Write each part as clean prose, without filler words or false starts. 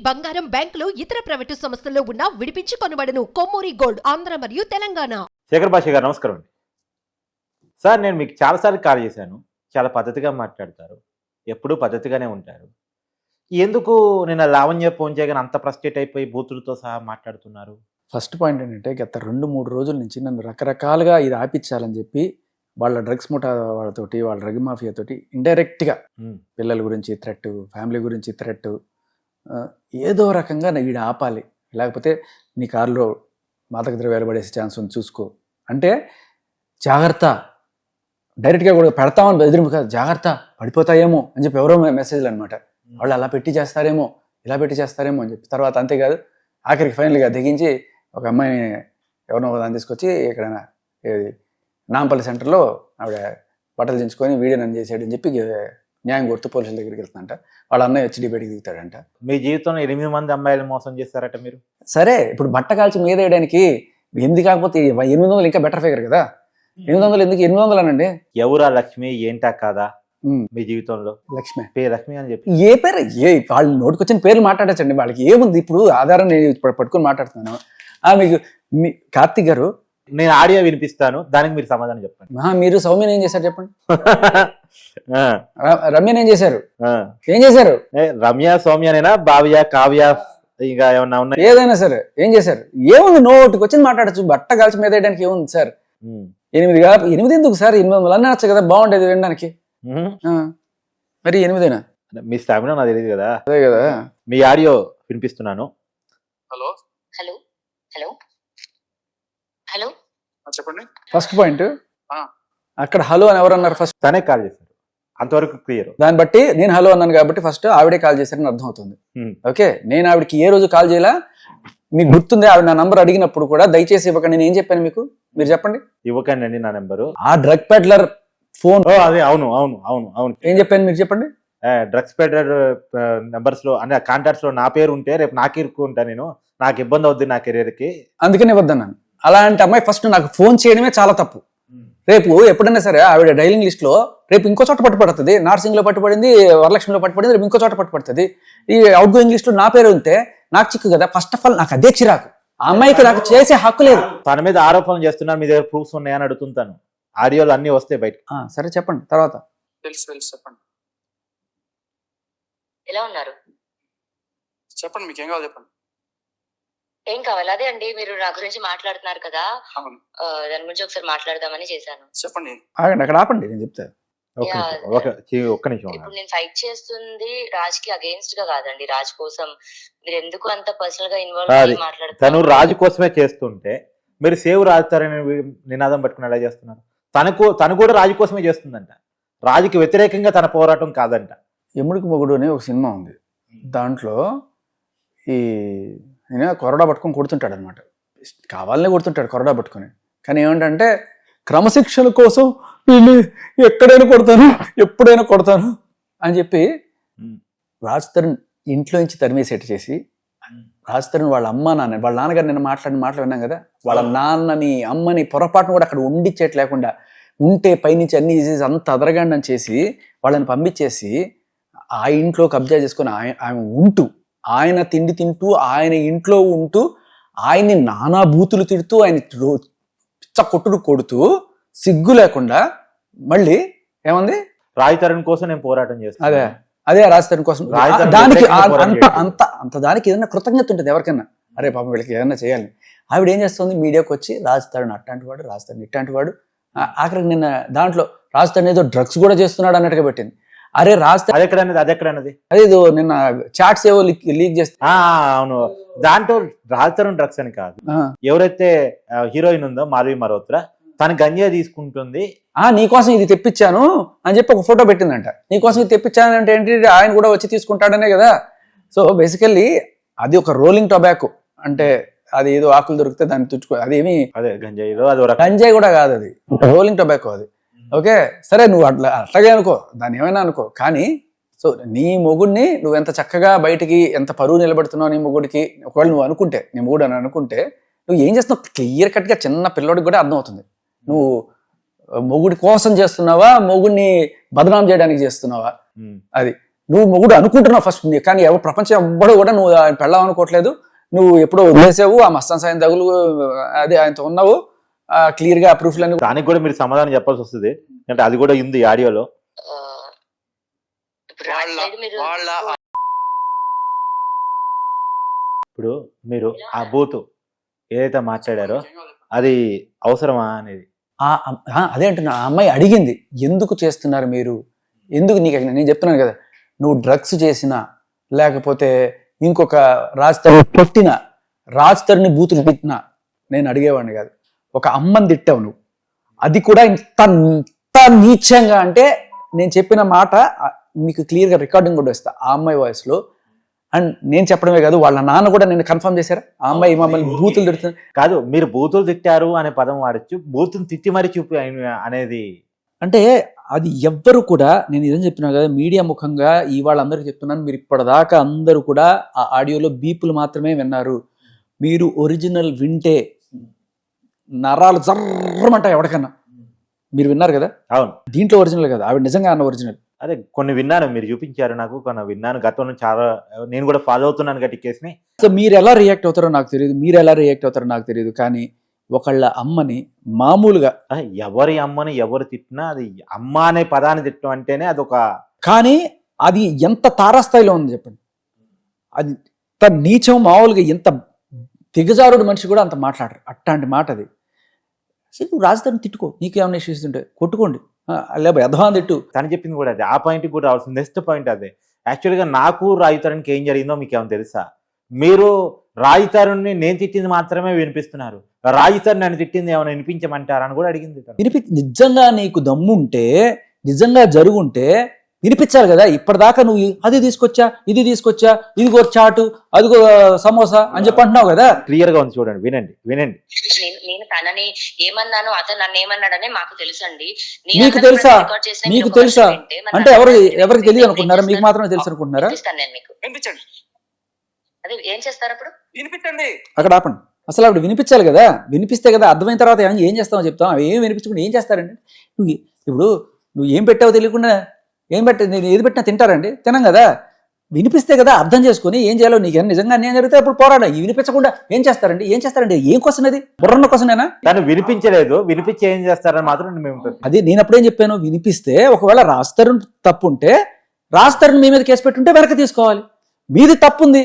బంగారం, బ్యాంకులు, ఇతర ప్రైవేటు సంస్థల్లో ఉన్న విడిపించి కొనబడను. కొమ్మూరి గోల్డ్, ఆంధ్ర మరియు తెలంగాణ. శేఖర్ భాష గారు నమస్కారం అండి. సార్, నేను మీకు చాలాసార్లు కాల్ చేశాను. చాలా పద్ధతిగా మాట్లాడతారు, ఎప్పుడూ పద్ధతిగానే ఉంటారు. ఎందుకు నేను లావణ్య ఫోన్ చేయగానే అంత ఫ్రస్ట్రేట్ అయిపోయి బూతులతో సహా మాట్లాడుతున్నారు? ఫస్ట్ పాయింట్ ఏంటంటే గత 2-3 రోజుల నుంచి నన్ను రకరకాలుగా ఇది ఆపించాలని చెప్పి వాళ్ళ డ్రగ్స్ ముఠా వాళ్ళతోటి, వాళ్ళ డ్రగ్ మాఫియా తోటి ఇండైరెక్ట్గా పిల్లల గురించి థ్రెట్, ఫ్యామిలీ గురించి థ్రెట్, ఏదో రకంగా వీడు ఆపాలి, లేకపోతే నీ కారులో మాదక ద్రవ్యాలు పడేసే ఛాన్స్ ఉంది చూసుకో అంటే జాగ్రత్త, డైరెక్ట్గా కూడా పెడతామని బెదిరింపు కాదు, జాగ్రత్త పడిపోతాయేమో అని చెప్పి ఎవరో మెసేజ్లు అనమాట. వాళ్ళు అలా పెట్టి చేస్తారేమో, ఇలా పెట్టి చేస్తారేమో అని చెప్పి తర్వాత అంతేకాదు ఆఖరికి ఫైనల్గా దిగించి ఒక అమ్మాయిని ఎవరినో దాన్ని తీసుకొచ్చి ఎక్కడైనా నాంపల్లి సెంటర్లో ఆవిడ బట్టలు దించుకొని వీడియో నన్ను చేసాడని చెప్పి న్యాయం కొడుతూ పోలీసుల దగ్గరికి వెళ్తుందంట. వాళ్ళ అన్నయ్య వచ్చి డిబేట్కి దిగుతాడంట. మీ జీవితంలో 8 మంది అమ్మాయిలు మోసం చేస్తారట మీరు. సరే, ఇప్పుడు బట్ట కాల్చి మీద వేయడానికి 8 కాకపోతే 800 ఇంకా బెటర్ ఫిగర్ కదా. 800 ఎందుకు 800 అనండి. ఎవరా లక్ష్మి ఏంటా కాదా మీ జీవితంలో? లక్ష్మి పేరు లక్ష్మి అని చెప్పి ఏ పేరు వాళ్ళు నోటికి వచ్చిన పేర్లు మాట్లాడచ్చండి. వాళ్ళకి ఏముంది, ఇప్పుడు ఆధారం నేను ఇప్పుడు పట్టుకొని మాట్లాడుతున్నాను. మీకు మీ కార్తీక్ గారు నేను ఆడియో వినిపిస్తాను, దానికి మీరు సమాధానం చెప్పండి. మీరు సౌమ్యని ఏం చేశారు చెప్పండి. రమ్యని ఏం చేశారు? ఏం చేశారు? రమ్య, సౌమ్యనేనా, భావ్య, కావ్య, ఇంకా ఏమన్నా ఉన్నాయి? ఏదైనా సరే ఏం చేశారు? ఏముంది, నోటికి వచ్చి మాట్లాడచ్చు. బట్ట కాల్చి మీద వేయడానికి ఏముంది సార్? 8 ఎందుకు సార్? 800 అనొచ్చు కదా, బాగుండేది వినడానికి. మరి 8 మీ స్టామినా నాకు తెలియదు కదా. అదే కదా. మీ ఆడియో వినిపిస్తున్నాను. హలో హలో హలో హలో చెప్పండి. ఫస్ట్ పాయింట్, అక్కడ హలో అని ఎవరు అన్నారు? ఫస్ట్ తనే కాల్ చేశారు, అంతవరకు క్లియర్. దాన్ని బట్టి నేను హలో అన్నాను కాబట్టి ఫస్ట్ ఆవిడే కాల్ చేశారని అర్థం అవుతుంది. ఓకే, నేను ఆవిడకి ఏ రోజు కాల్ చేయాల మీకు గుర్తుంది? ఆవిడ నా నంబర్ అడిగినప్పుడు కూడా దయచేసి ఇవ్వకండి. నేను ఏం చెప్పాను మీకు, మీరు చెప్పండి. ఇవ్వకండి అండి నా నెంబరు. ఆ డ్రగ్ పెడ్లర్ ఫోన్ అదే అవును అవును అవును అవును ఏం చెప్పాను మీరు చెప్పండి. డ్రగ్స్ పెడ్లర్ నెంబర్స్ లో అంటే కాంటాక్ట్స్ లో నా పేరు ఉంటే రేపు నాకు ఇరుక్కుంటా, నేను నాకు ఇబ్బంది అవుద్ది నా కెరీర్ కి, అందుకని ఇవ్వద్దన్నాను. అలాంటి అమ్మాయి ఫస్ట్ నాకు ఫోన్ చేయడమే చాలా తప్పు. రేపు ఎప్పుడైనా సరే ఆవిడ డైలింగ్ లిస్ట్ లో రేపు ఇంకో చోట పట్టుపడుతుంది. నార్సింగ్ లో పట్టుపడింది, వరలక్ష్మిలో పట్టుపడింది, రేపు ఇంకో చోట పట్టుపడుతుంది. ఈ అవుట్ గోయింగ్ లిస్ట్ లో నా పేరు ఉంటే నాకు చిక్కు కదా. ఫస్ట్ ఆఫ్ ఆల్ నాకు అదే చిరాకు. ఆ అమ్మాయికి నాకు చేసే హక్కు లేదు. తన మీద ఆరోపణలు చేస్తున్నారు, మీ దగ్గర ప్రూఫ్స్ ఉన్నాయని అడుగుతుంటాను. ఆడియోలు అన్ని వస్తాయి బయట. సరే చెప్పండి తర్వాత. తెలుసు చెప్పండి. ఎలా ఉన్నారు? చెప్పండి, మీకు ఏం కావాలి చెప్పండి. ఏం కావాలి? అదే అండి, మీరు నా గురించి మాట్లాడుతున్నారు కదా, అవును, దాని గురించి ఒకసారి మాట్లాడదామని చేశాను. చెప్పండి. ఆగండి, అక్కడ ఆపండి, నేను చెప్తా. ఒక్క నిమిషం. ఇప్పుడు నేను ఫైట్ చేస్తుంది రాజ్ కి అగేన్స్ట్ గా కాదండి, రాజ్ కోసం. మీరు ఎందుకు అంత పర్సనల్ గా ఇన్వాల్వ్ అయ్యి మాట్లాడుతున్నారు? తను రాజు కోసమే చేస్తుంటే మీరు సేవ్ రాజుతారని నినాదం పట్టుకుని ఎలా చేస్తున్నారు? తను కూడా రాజు కోసమే చేస్తుందంట. రాజుకి వ్యతిరేకంగా తన పోరాటం కాదంట. యముడికి మొగుడు అనే ఒక సినిమా ఉంది. దాంట్లో ఈ ఆయన కొరడా పట్టుకొని కొడుతుంటాడు అనమాట. కావాలనే కొడుతుంటాడు కొరడా పట్టుకొని. కానీ ఏమంటే క్రమశిక్షణ కోసం వీళ్ళు ఎక్కడైనా కొడతాను, ఎప్పుడైనా కొడతాను అని చెప్పి రాజ్ తరుణ్ ఇంట్లో నుంచి తరిమేసేట చేసి, రాజ్ తరుణ్ వాళ్ళ అమ్మ నాన్న, వాళ్ళ నాన్నగారు నిన్న మాట్లాడిన మాటలు విన్నాం కదా, వాళ్ళ నాన్నని అమ్మని పొరపాటును కూడా అక్కడ ఉండిచ్చేట లేకుండా ఉంటే పైనుంచి అన్ని చేసేసి అంత అదరగాండం చేసి వాళ్ళని పంపించేసి ఆ ఇంట్లో కబ్జా చేసుకొని ఆయన ఉంటూ, ఆయన తిండి తింటూ, ఆయన ఇంట్లో ఉంటూ, ఆయన్ని నానా బూతులు తిడుతూ, ఆయన పిచ్చ కొట్టుడు కొడుతూ సిగ్గు లేకుండా మళ్ళీ ఏమంది, రాజ్ తరుణ్ కోసం నేను పోరాటం చేస్తాను. అదే రాజ్ తరుణ్ కోసం. దానికి అంత దానికి ఏదైనా కృతజ్ఞత ఉంటుంది ఎవరికైనా. అరే పాపం వీళ్ళకి ఏదైనా చేయాలి. ఆవిడ ఏం చేస్తుంది, మీడియాకి వచ్చి రాజ్ తరుణ్ అట్లాంటి వాడు, రాజ్ తరుణ్ ఇట్లాంటి వాడు. ఆఖరికి నిన్న దాంట్లో రాజ్ తరుణ్ ఏదో డ్రగ్స్ కూడా చేస్తున్నాడు అన్నట్టుగా పెట్టింది. అరే రాజ్ అదెక్కడన్నది అదేదో నిన్న చాట్స్ ఏవో లీక్ చేస్తే. అవును, దాంట్లో రాజ్ తరుణ్ డ్రగ్స్ అని కాదు, ఎవరైతే హీరోయిన్ ఉందో మాధవి మల్హోత్రా, తన గంజా తీసుకుంటుంది, నీకోసం ఇది తెప్పించాను అని చెప్పి ఒక ఫోటో పెట్టిందంట. నీకోసం ఇది తెప్పించాను అంటే ఏంటి, ఆయన కూడా వచ్చి తీసుకుంటాడనే కదా. సో బేసికల్లీ అది ఒక రోలింగ్ టొబాకో, అంటే అది ఏదో ఆకులు దొరికితే దాన్ని తుచ్చుకో, అదేమి గంజాయి కూడా కాదు, అది రోలింగ్ టొబాకో అది. ఓకే సరే, నువ్వు అట్లాగే అనుకో, దాన్ని ఏమైనా అనుకో, కానీ సో నీ మొగుడిని నువ్వు ఎంత చక్కగా బయటికి ఎంత పరువు నిలబడుతున్నావు నీ మొగుడికి, ఒకవేళ నువ్వు అనుకుంటే, నీ మొగుడు అని అనుకుంటే నువ్వు ఏం చేస్తున్నావు క్లియర్ కట్గా చిన్న పిల్లోడికి కూడా అర్థమవుతుంది. నువ్వు మొగుడి కోసం చేస్తున్నావా, మొగుడిని బదనాం చేయడానికి చేస్తున్నావా? అది నువ్వు మొగుడు అనుకుంటున్నావు ఫస్ట్, కానీ ఎవరు ప్రపంచం ఎవ్వడు కూడా నువ్వు ఆయన పెళ్ళాం అనుకోవట్లేదు, నువ్వు ఎప్పుడో వదిలేసావు, ఆ మస్తాన్ సాయం తగులు అదే ఆయనతో ఉన్నావు, క్లియర్ గా ప్రూఫ్లు అన్ని. దానికి కూడా మీరు సమాధానం చెప్పాల్సి వస్తుంది, అంటే అది కూడా ఉంది ఆడియోలో. ఇప్పుడు రాజ్ వాళ్ళ సైడ్ మీరు వాళ్ళ ఇప్పుడు మీరు ఆ బూత్ ఏదైతే మాట్లాడారో అది అవసరమా అనేది. అదే అంటున్నా, ఆ అమ్మాయి అడిగింది ఎందుకు చేస్తున్నారు మీరు, ఎందుకు నీకు, నేను చెప్తున్నాను కదా, నువ్వు డ్రగ్స్ చేసినా లేకపోతే ఇంకొక రాజ్తరుణ్ కొట్టినా, రాజ్తరుణ్ని బూతులు తిట్టినా నేను అడిగేవాడిని కాదు. ఒక అమ్మని తిట్టావు నువ్వు, అది కూడా ఇంత నీచంగా అంటే నేను చెప్పిన మాట మీకు క్లియర్గా రికార్డింగ్ కూడా వస్తా ఆ అమ్మాయి వాయిస్లో. అండ్ నేను చెప్పడమే కాదు, వాళ్ళ నాన్న కూడా నేను కన్ఫర్మ్ చేశారా ఆ అమ్మాయి మమ్మల్ని బూతులు తిడుతుంది కాదు, మీరు బూతులు తిట్టారు అనే పదం వాడచ్చు, బూతులు తిట్టి మరి చూపి అనేది. అంటే అది ఎవ్వరు కూడా, నేను ఇదని చెప్తున్నా కదా మీడియా ముఖంగా ఇవాళ అందరికీ చెప్తున్నాను, మీరు ఇప్పటిదాకా అందరూ కూడా ఆ ఆడియోలో బీపులు మాత్రమే విన్నారు. మీరు ఒరిజినల్ వింటే నరాలు జర్రమంటాయి ఎవరికన్నా. మీరు విన్నారు కదా, అవును, దీంట్లో ఒరిజినల్ కదా, ఆవిడ నిజంగా అన్న ఒరిజినల్. అదే కొన్ని విన్నాను, మీరు చూపించారు నాకు, కొన్ని విన్నాను గతంలో చాలా, నేను కూడా ఫాలో అవుతున్నాను గట్టి కేసుని. సో మీరు ఎలా రియాక్ట్ అవుతారో నాకు తెలియదు, మీరు ఎలా రియాక్ట్ అవుతారో నాకు తెలియదు, కానీ ఒకళ్ళ అమ్మని మామూలుగా, ఎవరి అమ్మని ఎవరు తిట్టినా అది అమ్మ అనే పదాన్ని తిట్టడం అంటేనే అదొక, కానీ అది ఎంత తారాస్థాయిలో ఉంది చెప్పండి, అది ఎంత నీచం. మామూలుగా ఎంత దిగజారుడు మనిషి కూడా అంత మాట్లాడరు, అట్లాంటి మాట అది. అసలు నువ్వు రాజధాని తిట్టుకో, నీకేమైనా ఇష్యూస్ ఉంటే కొట్టుకోండి, లేకపోతే యథవాన్ తిట్టు. తను చెప్పింది కూడా అదే, ఆ పాయింట్కి కూడా రావాల్సింది. నెక్స్ట్ పాయింట్ అదే. యాక్చువల్గా నాకు రాయితరుణ్కి ఏం జరిగిందో మీకు ఏమైనా తెలుసా? మీరు రాయితరుణ్ని నేను తిట్టింది మాత్రమే వినిపిస్తున్నారు, రాయితరుణ్ నన్ను తిట్టింది ఏమైనా వినిపించమంటారని కూడా అడిగింది. నిజంగా నీకు దమ్ముంటే, నిజంగా జరుగుంటే వినిపించాలి కదా. ఇప్పటిదాకా నువ్వు అది తీసుకొచ్చా, ఇది తీసుకొచ్చా, ఇదిగో చాటు, అదిగో సమోసా అని చెప్పి అంటున్నావు కదా. క్లియర్ గా ఉంది, చూడండి, వినండి వినండి. నేను తనని ఏమన్నాను, అతను నన్ను ఏమన్నాడని మాకు తెలుసండి. మీకు తెలుసా? మీకు తెలుసా అంటే ఎవరికి తెలియదు అనుకుంటున్నారా? మీకు మాత్రమే తెలుసు అనుకుంటున్నారా? నేను మీకు వినిపించండి, అదే ఏం చేస్తారు అప్పుడు? వినిపించండి. అక్కడ ఆపండి. అసలు ఆవిడ వినిపించాలి కదా, వినిపిస్తే కదా అర్థమైన తర్వాత ఏం చేస్తామో చెప్తాం. అవి ఏం వినిపించకుండా ఏం చేస్తారండి? నువ్వు ఏం పెట్టావో తెలియకుండా ఏం నేను ఏది పెట్టినా తింటారండి? తినం కదా. వినిపిస్తే కదా అర్థం చేసుకుని ఏం చేయాలో, నీకు నిజంగా అన్యాయం జరిగితే అప్పుడు పోరాడా. వినిపించకుండా ఏం చేస్తారండి? ఏం క్వశ్చన్ అది? బుర్రన్న క్వశ్చనేనా? తను వినిపించలేదు, వినిపించి ఏం చేస్తారని మాత్రం మేము, అది నేను అప్పుడేం చెప్పాను, వినిపిస్తే ఒకవేళ రాజ్తరుణ్ తప్పు ఉంటే రాజ్తరుణ్ మీ మీద కేసు పెట్టుంటే వెనక్కి తీసుకోవాలి. మీది తప్పు ఉంది,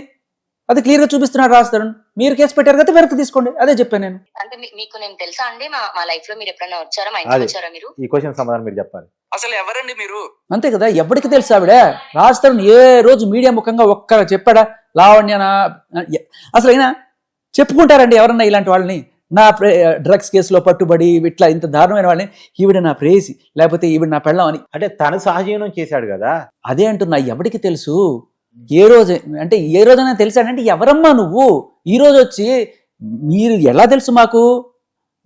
అది క్లియర్ గా చూపిస్తున్నాడు రాజ్తరుణ్, మీరు కేసు పెట్టారు కదా వెనక్కి తీసుకోండి, అదే చెప్పాను నేను. అంటే మీకు నేను తెలుసా అండి, మా లైఫ్ లో మీరు ఎప్పుడైనా వచ్చారా, మా ఇంటికి వచ్చారా మీరు? ఈ క్వశ్చన్ సమాధానం మీరు చెప్పాలి. అసలు ఎవరండి మీరు? అంతే కదా, ఎవరికి తెలుసు ఆవిడ? రాజ్తరుణ్ ఏ రోజు మీడియా ముఖంగా ఒక్క చెప్పాడా లావణ్యనా? అసలు అయినా చెప్పుకుంటారండి ఎవరన్నా ఇలాంటి వాళ్ళని? నా డ్రగ్స్ కేసులో పట్టుబడి ఇట్లా ఇంత దారుణమైన వాళ్ళని, ఈవిడ నా ప్రేయసి లేకపోతే ఈవిడ నా పెళ్ళం అని. అంటే తను సహజీవనం చేశాడు కదా. అదే అంటున్నా, ఎవరికి తెలుసు? ఏ రోజు అంటే ఏ రోజైనా తెలిసాడంటే ఎవరమ్మా నువ్వు? ఈ రోజు వచ్చి మీరు ఎలా తెలుసు మాకు?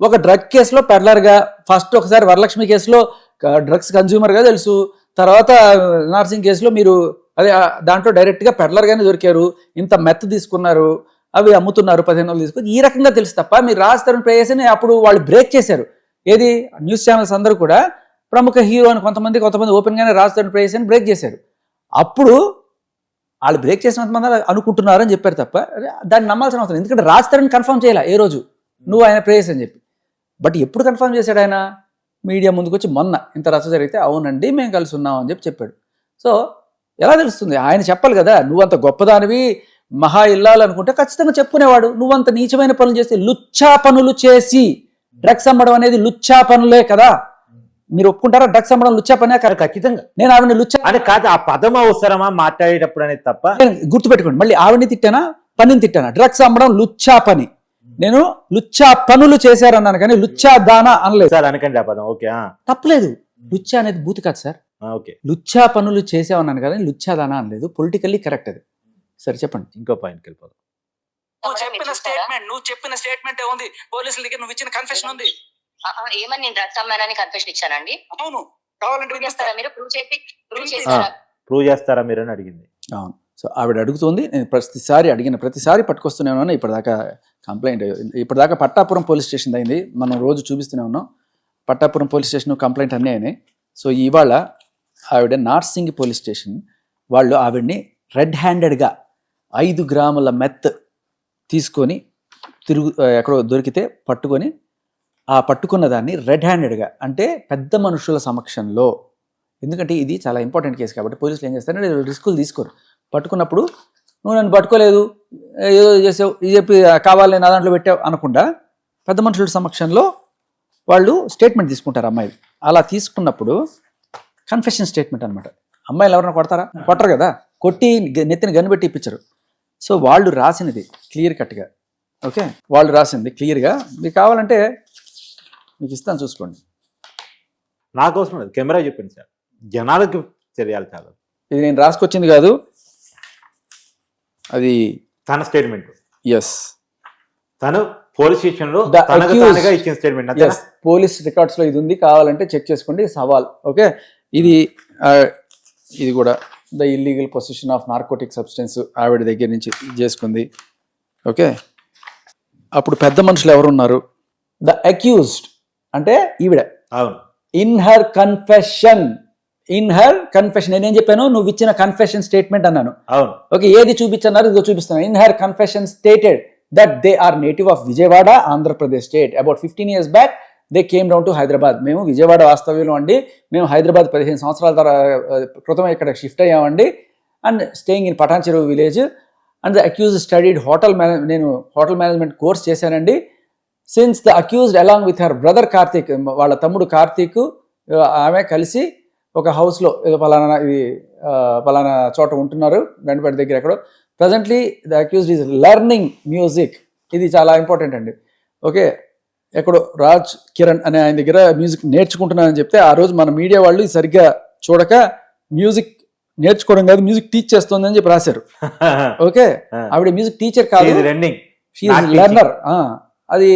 ఒక డ్రగ్ కేసులో పెడ్లర్గా, ఫస్ట్ ఒకసారి వరలక్ష్మి కేసులో డ్రగ్స్ కన్జ్యూమర్గా తెలుసు, తర్వాత నర్సింగ్ కేసులో మీరు అదే దాంట్లో డైరెక్ట్గా పెడ్లర్గానే దొరికారు, ఇంత మెత్ తీసుకున్నారు, అవి అమ్ముతున్నారు 15 తీసుకుని, ఈ రకంగా తెలుసు తప్ప మీరు రాజ్తరుణ్ ప్రేయస్ని అప్పుడు వాళ్ళు బ్రేక్ చేశారు. ఏది? న్యూస్ ఛానల్స్ అందరూ కూడా ప్రముఖ హీరో అని కొంతమంది ఓపెన్గానే రాజ్తరుణ్ ప్రేయస్ అని బ్రేక్ చేశారు. అప్పుడు వాళ్ళు బ్రేక్ చేసినంత మంది అనుకుంటున్నారు అని చెప్పారు తప్ప దాన్ని నమ్మాల్సిన అవసరం, ఎందుకంటే రాజ్తరుణ్ కన్ఫర్మ్ చేయాల ఏ రోజు నువ్వు ఆయన ప్రేయస్ అని చెప్పి. బట్ ఎప్పుడు కన్ఫర్మ్ చేశాడు ఆయన? మీడియా ముందుకు వచ్చి మొన్న ఇంత రచ్చ జరిగితే అవునండి మేము కలిసి ఉన్నాం అని చెప్పాడు. సో ఎలా తెలుస్తుంది? ఆయన చెప్పాలి కదా. నువ్వంత గొప్పదానివి, మహా ఇల్లాలనుకుంటే ఖచ్చితంగా చెప్పుకునేవాడు. నువ్వంత నీచమైన పనులు చేసి, లుచ్చా పనులు చేసి డ్రగ్స్ అమ్మడం అనేది లుచ్చా పనులే కదా. మీరు ఒప్పుకుంటారా డ్రగ్స్ అమ్మడం లుచ్చా పనే? ఖచ్చితంగా. నేను ఆవిడని లుచ్చా అంటే కాదు, ఆ పదం అవసరమా మాట్లాడేటప్పుడు అనేది తప్ప. నేను గుర్తుపెట్టుకోండి, మళ్ళీ ఆవిడని తిట్టానా పనిని తిట్టానా? డ్రగ్స్ అమ్మడం లుచ్చా పని, నేను లుచ్చా పనులు చేశారన్నాను కానీ లుచ్చా దానా అనలేదు సార్. అనకండి ఆ పదం. ఓకే, తప్పలేదు. లుచ్చా అనేది బూత్ కాదు సార్. ఓకే, లుచ్చా పనులు చేసామన్నాను కానీ లుచ్చా దానా అనలేదు. పొలిటికల్లీ కరెక్ట్ అది. సరే చెప్పండి. ఇంకో పాయింట్కి వెళ్ళిపోదాం. నువ్వు చెప్పిన స్టేట్మెంట్ ఉంది, పోలీసుల దగ్గర నువ్వు ఇచ్చిన కన్ఫెషన్ ఉంది. ఏమని నేను డ్రగ్స్ అమ్మానని కన్ఫెషన్ ఇచ్చానండి? అవును, కావాలంటే చేస్తారా మీరు? ప్రూవ్ చేస్తారా? ప్రూవ్ చేస్తారా మీరు అని అడిగింది. అవును. సో ఆవిడ అడుగుతుంది, నేను ప్రతిసారి పట్టుకొస్తూనే ఉన్నాను. ఇప్పటిదాకా కంప్లైంట్, ఇప్పటిదాకా పట్టాపురం పోలీస్ స్టేషన్ అయింది, మనం రోజు చూపిస్తూనే ఉన్నాం. పట్టాపురం పోలీస్ స్టేషన్ కంప్లైంట్ అన్నీ అయినాయి. సో ఇవాళ ఆవిడ నార్సింగి పోలీస్ స్టేషన్ వాళ్ళు ఆవిడ్ని రెడ్ హ్యాండెడ్గా 5 గ్రాముల మెత్ తీసుకొని ఎక్కడో దొరికితే పట్టుకొని ఆ పట్టుకున్న దాన్ని రెడ్ హ్యాండెడ్గా అంటే పెద్ద మనుషుల సమక్షంలో, ఎందుకంటే ఇది చాలా ఇంపార్టెంట్ కేసు కాబట్టి పోలీసులు ఏం చేస్తారంటే రిస్కులు తీసుకోరు. పట్టుకున్నప్పుడు నువ్వు నన్ను పట్టుకోలేదు, ఏదో చేసావు, ఇది చెప్పి కావాలి నా దాంట్లో పెట్టావు అనకుండా పెద్ద మనుషుల సమక్షంలో వాళ్ళు స్టేట్మెంట్ తీసుకుంటారు అమ్మాయిలు. అలా తీసుకున్నప్పుడు కన్ఫెషన్ స్టేట్మెంట్ అనమాట. అమ్మాయిలు ఎవరైనా కొడతారా? కొట్టరు కదా, కొట్టి నెత్తిని గన్ను పెట్టి ఇప్పించరు. సో వాళ్ళు రాసినది క్లియర్ కట్గా, ఓకే, వాళ్ళు రాసింది క్లియర్గా. మీకు కావాలంటే మీకు ఇస్తాను, చూసుకోండి. నా కోసం కెమెరా చెప్పింది సార్, జనాలకు తెలియాలి చాలా. ఇది నేను రాసుకొచ్చింది కాదు, అది తన స్టేట్మెంట్. ఎస్, తను పోలీస్ స్టేషన్ లో The తనకు accused. తానుగా ఇచ్చిన స్టేట్మెంట్ అంతే. పోలీస్ రికార్డ్స్ లో ఇది ఉంది, కావాలంటే చెక్ చేసుకోండి. సవాల్, ఓకే. ఇది కూడా the illegal position of narcotic substance ఆవిడ దగ్గర నుంచి చేసుకుంది, ఓకే. అప్పుడు పెద్ద మనుషులు ఎవరున్నారు? ద అక్యూజ్డ్ అంటే ఈవిడ. అవును. ఇన్ హర్ కన్ఫెషన్ నేనేం చెప్పాను? నువ్వు ఇచ్చిన కన్ఫెషన్ స్టేట్మెంట్ అన్నాను. అవును, ఓకే. ఏది చూపించన్నారు? ఇదిగో చూపిస్తున్నాను. In her confession stated that they are native of Vijayawada, Andhra Pradesh state. About 15 years back, they came down to Hyderabad. మేము విజయవాడ వాస్తవ్యులు అండి, మేము హైదరాబాద్ 15 సంవత్సరాల క్రితం ఇక్కడ షిఫ్ట్ అయ్యామండి, and staying in Patancheru village. And the accused studied నేను హోటల్ మేనేజ్మెంట్ కోర్స్ చేశానండి. Since the accused along with her brother Karthik, వాళ్ళ తమ్ముడు కార్తీక్, ఆమె కలిసి ఒక హౌస్లో ఏదో పలానా చోట ఉంటున్నారు, గండిపేట దగ్గర ఎక్కడో. Presently the accused is learning music. ఇది చాలా ఇంపార్టెంట్ అండి, ఓకే. ఎక్కడో రాజ్ కిరణ్ అనే ఆయన దగ్గర మ్యూజిక్ నేర్చుకుంటున్నానని చెప్తే ఆ రోజు మన మీడియా వాళ్ళు సరిగ్గా చూడక మ్యూజిక్ నేర్చుకోవడం కాదు, మ్యూజిక్ టీచ్ చేస్తుందని చెప్పి రాశారు, ఓకే. ఆవిడ మ్యూజిక్ టీచర్ కాదు, లెర్నర్. అది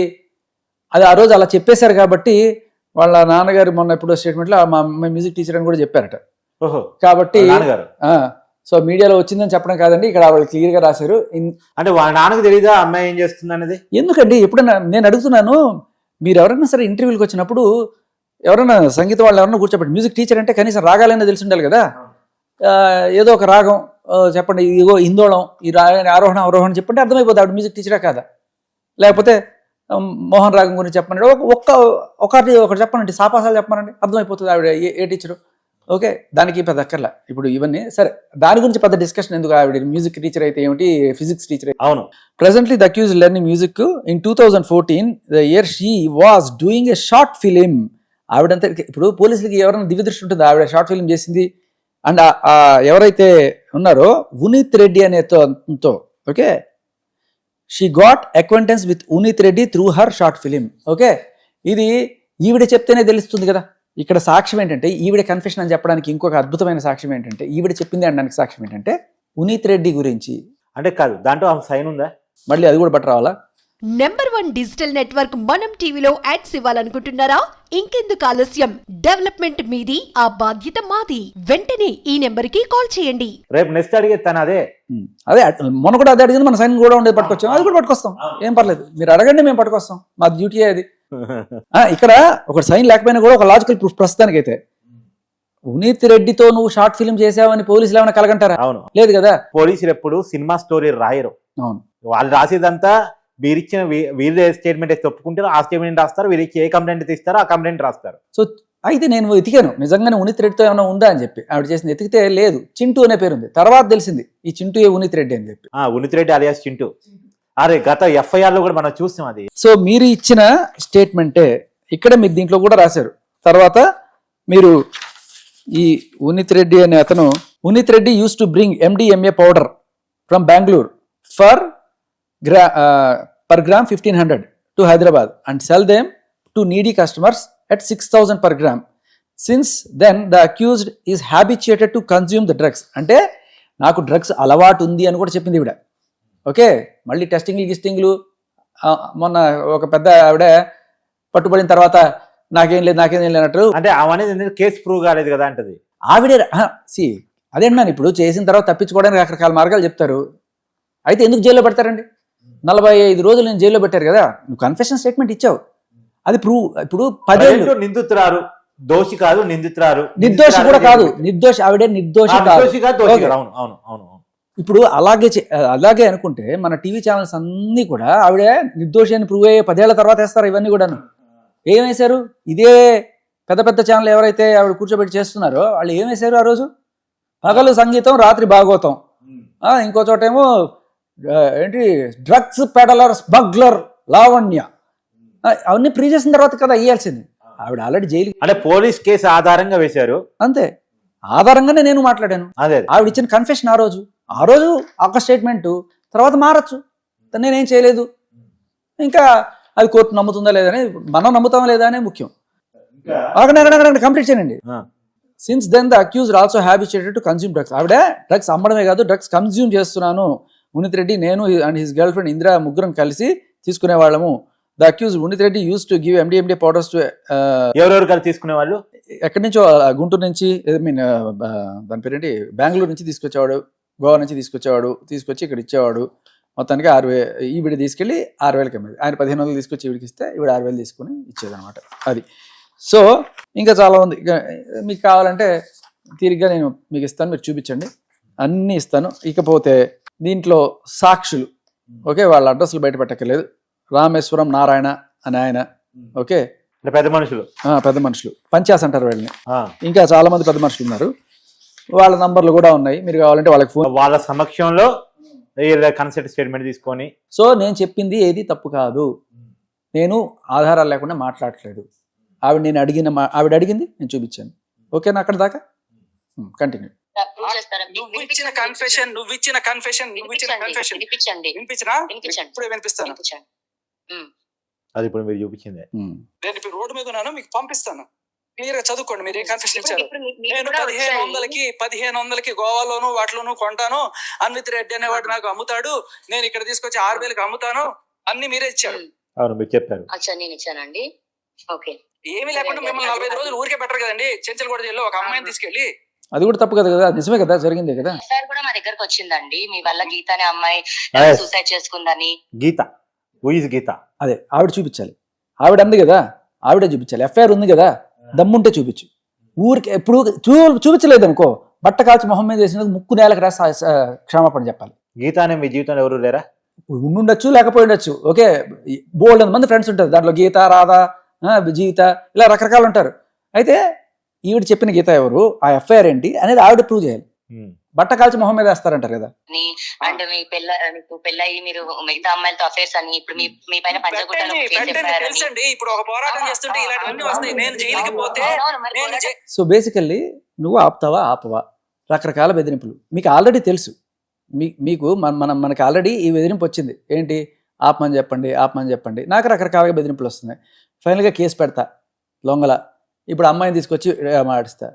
ఆ రోజు అలా చెప్పేశారు కాబట్టి వాళ్ళ నాన్నగారు మొన్న ఎప్పుడో స్టేట్మెంట్లో మా అమ్మాయి మ్యూజిక్ టీచర్ అని కూడా చెప్పారట. కాబట్టి సో మీడియాలో వచ్చిందని చెప్పడం కాదండి, ఇక్కడ వాళ్ళు క్లియర్ గా రాశారు. అంటే వాళ్ళ నాన్నకు తెలియదా అమ్మాయి ఏం చేస్తుంది అనేది? ఎందుకండి ఎప్పుడైనా నేను అడుగుతున్నాను, మీరు ఎవరైనా సరే ఇంటర్వ్యూకి వచ్చినప్పుడు ఎవరైనా సంగీతం వాళ్ళు ఎవరైనా కూర్చోబెట్టి మ్యూజిక్ టీచర్ అంటే కనీసం రాగాలైనా తెలిసి ఉండాలి కదా. ఏదో ఒక రాగం చెప్పండి, ఇదిగో ఇందోళం, ఈ ఆరోహణ అవరోహణ చెప్పండి అర్థమైపోతుంది ఆవిడ మ్యూజిక్ టీచరా కాదా. లేకపోతే మోహన్ రాగం గురించి చెప్పండి, ఒకటి చెప్పనండి, సాపాసాలు చెప్పమనండి, అర్థమైపోతుంది ఆవిడ ఏ టీచరు, ఓకే. దానికి పెద్ద అక్కర్లా ఇప్పుడు ఇవన్నీ సరే, దాని గురించి పెద్ద డిస్కషన్ ఎందుకు. ఆవిడ మ్యూజిక్ టీచర్ అయితే ఏమిటి, ఫిజిక్స్ టీచర్ అయితే. అవును. Presently the accused learning music in 2014 the year she was doing a short film. ఆవిడంతా ఇప్పుడు పోలీసులకి ఎవరైనా దివ్య దృష్టి ఉంటుంది, ఆవిడ షార్ట్ ఫిలిం చేసింది. అండ్ ఎవరైతే ఉన్నారో ఉనీత్ రెడ్డి అనేతో, okay, she got acquaintance with Uneeth Reddy through her short film, okay. ఇది ఈవిడ చెప్తేనే తెలుస్తుంది కదా. ఇక్కడ సాక్ష్యం ఏంటంటే ఈవిడ కన్ఫెషన్ అని చెప్పడానికి ఇంకొక అద్భుతమైన సాక్ష్యం ఏంటంటే, ఈవిడ చెప్పింది అనడానికి సాక్ష్యం ఏంటంటే ఉనీత్ రెడ్డి గురించి. అంటే కాదు, దాంట్లో సైన్ ఉందా? మళ్ళీ అది కూడా బట్ రావాలా? #1 డిజిటల్ నెట్వర్క్ మనం టీవీలో యాడ్స్ ఇవ్వాలనుకుంటున్నారా? ఇంకెందుకు ఆలస్యం, డెవలప్మెంట్ మీది, ఆ బాధ్యత మాది. వెంటనే ఈ నెంబర్కి కాల్ చేయండి. రేపు నెక్స్ట్ అడిగే తను అదే మొన్న కూడా అదే అడిగింది, మన సైన్ కూడా ఉండేది పట్టుకొచ్చాం, అది కూడా పట్టుకొస్తాం, ఏం పర్లేదు, మీరు అడగండి, మేము పట్టుకొస్తాం, మా డ్యూటీ అది. ఇక్కడ ఒక సైన్ లేకపోయినా కూడా ఒక లాజికల్ ప్రూఫ్ ప్రస్తుతానికి అయితే. ఉనీత్ రెడ్డితో నువ్వు షార్ట్ ఫిల్మ్ చేసావని పోలీసులు ఏమైనా కలగంటారా? అవును, లేదు కదా. పోలీసులు ఎప్పుడు సినిమా స్టోరీ రాయరు. అవును, వాళ్ళు రాసేదంతా వీరిచ్చిన వీళ్ళే స్టేట్మెంట్ వేసి ఒప్పుకుంటారు, ఆ స్టేట్మెంట్ రాస్తారు, వీరికి ఏ కంప్లైంట్ తీస్తారో ఆ కంప్లైంట్ రాస్తారు. సో అయితే నేను వెతికాను నిజంగానే ఉనీత్ రెడ్డితో ఏమైనా ఉందా అని చెప్పి. ఆవిడ చేసింది ఎతికితే లేదు, చింటూ అనే పేరు ఉంది. తర్వాత తెలిసింది ఈ చింటూ ఉనీత్ రెడ్డి అని చెప్పి. ఉనీత్ రెడ్డి అలియాస్ చింటూ. అరే గత FIR లో కూడా మనం చూస్తాం అది. సో మీరు ఇచ్చిన స్టేట్మెంటే ఇక్కడ మీరు దీంట్లో కూడా రాశారు. తర్వాత మీరు ఈ ఉనీత్ రెడ్డి అనే అతను, Uneeth Reddy used to bring MDMA powder from Bengaluru per gram 1500 to Hyderabad and sell them to needy customers at 6000 per gram. Since then the accused is habituated to consume the drugs. అంటే నాకు డ్రగ్స్ అలవాటు ఉంది అని కూడా చెప్పింది ఈవిడ, ఓకే. మళ్ళీ టెస్టింగ్లు మొన్న ఒక పెద్ద ఆవిడ పట్టుబడిన తర్వాత నాకేం లేదు అన్నట్టు. అంటే అవనేది కేసు ప్రూవ్ కాలేదు కదా అంటది ఆవిడే. అదేంటన్నాను, ఇప్పుడు చేసిన తర్వాత తప్పించుకోవడానికి రకరకాల మార్గాలు చెప్తారు. అయితే ఎందుకు జైల్లో పెడతారండి? 45 రోజులు నేను జైల్లో పెట్టారు కదా. నువ్వు కన్ఫెషన్ స్టేట్మెంట్ ఇచ్చావు, అది ప్రూవ్. ఇప్పుడు 10 ఏళ్ళు నిందితురారు దోషి కాదు, నిందితురాలు. నిర్దోషి కూడా కాదు, నిర్దోషి, ఆవిడే నిర్దోషి కాదు. దోషి కాదు, దోషి Okay. కాదు. అవును అవును అవును అవును. ఇప్పుడు అలాగే అనుకుంటే మన టీవీ ఛానల్స్ అన్ని కూడా ఆవిడ నిర్దోషి అని ప్రూవ్ అయ్యే 10 ఏళ్ల తర్వాత వేస్తారు ఇవన్నీ కూడాను. ఏం వేశారు? ఇదే పెద్ద పెద్ద ఛానల్ ఎవరైతే ఆవిడ కూర్చోబెట్టి చేస్తున్నారో వాళ్ళు ఏం వేశారు ఆ రోజు? పగలు సంగీతం, రాత్రి భాగవతం, ఇంకో చోటేమో ఏంటి డ్రగ్స్ పెడలర్, స్మగ్లర్ లావణ్య. అవన్నీ ప్రీ చేసిన తర్వాత కదా వేయాల్సింది. ఆవిడ ఆల్రెడీ జైలు, అంటే పోలీస్ కేసు ఆధారంగా వేశారు. అంతే ఆధారంగానే నేను మాట్లాడాను. అదే ఆవిడ ఇచ్చిన కన్ఫెషన్ ఆ రోజు ఒక స్టేట్మెంట్, తర్వాత మారచ్చు. నేనేం చేయలేదు. ఇంకా అది కోర్టు నమ్ముతుందా లేదా అని, మనం నమ్ముతామా లేదా అనే ముఖ్యం. అక్కడ కంప్లీట్ చేయండి. Since then the accused also habituated to consume drugs. ఆవిడ డ్రగ్స్ అమ్మడమే కాదు, డ్రగ్స్ కన్స్యూమ్ చేస్తున్నాను. ఉన్నిత్ రెడ్డి, నేను and his girlfriend Indira ముగ్గురం కలిసి తీసుకునే వాళ్ళము. The accused Unnith Reddy used to give MDMA powders to ఎవరెవరు కలిసి తీసుకునే వాళ్ళు? ఎక్కడి నుంచో, గుంటూరు నుంచి, దాని పేరేంటి, బెంగళూరు నుంచి తీసుకొచ్చేవాడు, గోవా నుంచి తీసుకొచ్చి ఇక్కడ ఇచ్చేవాడు. మొత్తానికి 6,000 ఈవిడ తీసుకెళ్ళి 6,000కి అమ్మేది. ఆయన 1,500 తీసుకొచ్చి ఈవిడికి ఇస్తే ఈవిడ 6,000 తీసుకుని ఇచ్చేదనమాట. అది. సో ఇంకా చాలా ఉంది. మీకు కావాలంటే తీరిగ్గా నేను మీకు ఇస్తాను, మీరు చూపించండి, అన్నీ ఇస్తాను. ఇకపోతే దీంట్లో సాక్షులు, ఓకే, వాళ్ళ అడ్రస్లు బయట పెట్టక్కర్లేదు. రామేశ్వరం నారాయణ అని ఆయన, ఓకే, పెద్ద మనుషులు, పెద్ద మనుషులు, పంచాస్ అంటారు వీళ్ళని. ఇంకా చాలా మంది పెద్ద మనుషులు ఉన్నారు, వాళ్ళ నంబర్లు కూడా ఉన్నాయి. మీరు కావాలంటే వాళ్ళకి ఫోన్, వాళ్ళ సమక్షంలో కన్సెంట్ స్టేట్మెంట్ తీసుకొని. సో నేను చెప్పింది ఏది తప్పు కాదు, నేను ఆధారాలు లేకుండా మాట్లాడట్లేదు. ఆవిడ అడిగింది, నేను చూపించాను. ఓకేనా అక్కడ దాకా? కంటిన్యూ. నువ్వు ఇచ్చిన కన్ఫెషన్ వినిపించినా ఇప్పుడే వినిపిస్తాను. అది ఇప్పుడు మీరు చూపించింది. నేను ఇప్పుడు రోడ్డు మీద ఉన్నాను, మీకు పంపిస్తాను. క్లియర్ గా చదువుకోండి మీరు ఏ కన్ఫెషన్ ఇచ్చారు. నేను 1,500కి గోవాలోను వాటిలోను కొంటాను, అన్విత్ రెడ్డి అనేవాడు నాకు అమ్ముతాడు, నేను ఇక్కడ తీసుకొచ్చి 6,000కి అమ్ముతాను, అన్ని మీరే ఇచ్చారు. అవును, మీరు చెప్పారు. నేను ఇచ్చానండి. ఓకే, ఏమీ లేకుండా మిమ్మల్ని 45 రోజులు ఊరికే పెట్టరు కదండి. చెంచల్గూడ జైల్లో ఒక అమ్మాయిని తీసుకెళ్లి, అది కూడా తప్పు కదా, నిజమే కదా, జరిగిందే కదా. సార్ కూడా మా దగ్గరకు వచ్చిందండి, మీ వల్ల గీత అనే అమ్మాయి సూసైడ్ చేసుకుందని. గీత, గీత, అదే ఆవిడ చూపించాలి. ఆవిడ అంది కదా, ఆవిడే చూపించాలి. ఎఫ్ఐఆర్ ఉంది కదా, దమ్ముంటే చూపించు. ఊరికి ఎప్పుడు చూపించలేదు అనుకో, బట్ట కాల్చి మొహం మీద చేసినందుకు ముక్కు నేలకు రాసి క్షమాపణ చెప్పాలి. గీత అనే మీ జీవితంలో ఎవరు లేరా? ఉండుండొచ్చు, లేకపోయి ఉండొచ్చు. ఓకే, బోల్డ్ మంది ఫ్రెండ్స్ ఉంటారు దాంట్లో. గీత, రాధ, జీవిత, ఇలా రకరకాలు ఉంటారు. అయితే ఈవిడ చెప్పిన గీత ఎవరు, ఆ ఎఫ్ఐఆర్ ఏంటి అనేది ఆవిడ ప్రూవ్ చేయాలి. బట్ట కాల్చి మొహం మీద వేస్తారంటారు కదా. అంటే మీ పెళ్ళయి మీరు మిగతా అమ్మాయిలతో అఫేర్స్ అని, ఇప్పుడు మీ పైన తెలుసండి. ఇప్పుడు ఒక పోరాటం చేస్తుంటే ఇలాంటివన్నీ వస్తాయి. నేను జైలుకి పోతే సో బేసికల్లీ నువ్వు ఆపవా రకరకాల బెదిరింపులు మీకు ఆల్రెడీ తెలుసు. మీకు మనకి ఆల్రెడీ ఈ బెదిరింపు వచ్చింది. ఏంటి, ఆపమని చెప్పండి. నాకు రకరకాలుగా బెదిరింపులు వస్తున్నాయి. ఫైనల్గా కేసు పెడతా లొంగల. ఇప్పుడు అమ్మాయిని తీసుకొచ్చి మాడిస్తా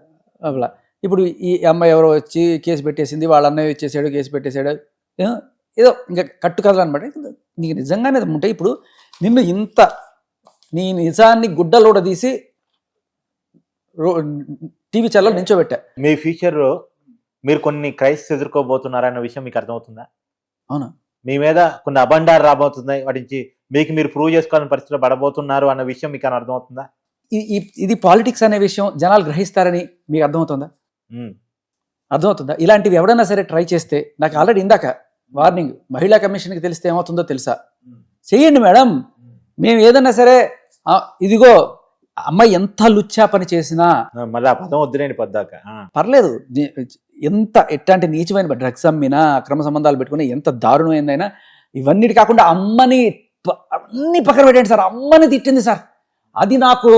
అలా. ఇప్పుడు ఈ అమ్మాయి ఎవరో వచ్చి కేసు పెట్టేసింది, వాళ్ళ అన్నయ్య ఇచ్చేసాడు, కేసు పెట్టేశాడు, ఏదో ఇంకా కట్టు కథలు అనమాట. నీకు నిజంగానే ఉంటే ఇప్పుడు నిన్ను నీ నిజాన్ని గుడ్డలోడ తీసి టీవీ ఛానల్లో నించోబెట్టా. మీ ఫ్యూచర్లో మీరు కొన్ని క్రైసిస్ ఎదుర్కోబోతున్నారన్న విషయం మీకు అర్థమవుతుందా? అవునా? మీ మీద కొన్ని అబండాలు రాబోతున్నాయి, వాటి నుంచి మీరు ప్రూవ్ చేసుకోవాలని పరిస్థితిలో పడబోతున్నారు అన్న విషయం మీకు అర్థమవుతుందా? ఇది పాలిటిక్స్ అనే విషయం జనాలు గ్రహిస్తారని మీకు అర్థమవుతుందా? ఇలాంటివి ఎవడైనా సరే ట్రై చేస్తే, నాకు ఆల్రెడీ ఇందాక వార్నింగ్, మహిళా కమిషన్కి తెలిస్తే ఏమవుతుందో తెలుసా? చెయ్యండి మేడం, మేము ఏదన్నా సరే, ఇదిగో అమ్మాయి ఎంత లుచ్చా పని చేసినా మళ్ళీ పదం వద్దులేండి పద్దాక పర్లేదు, ఎట్లాంటి నీచమైన డ్రగ్స్ అమ్మినా, అక్రమ సంబంధాలు పెట్టుకుని ఎంత దారుణమైందైనా, ఇవన్నిటి కాకుండా అమ్మని అన్ని పక్కన పెట్టండి సార్, అమ్మని తిట్టింది సార్, అది నాకు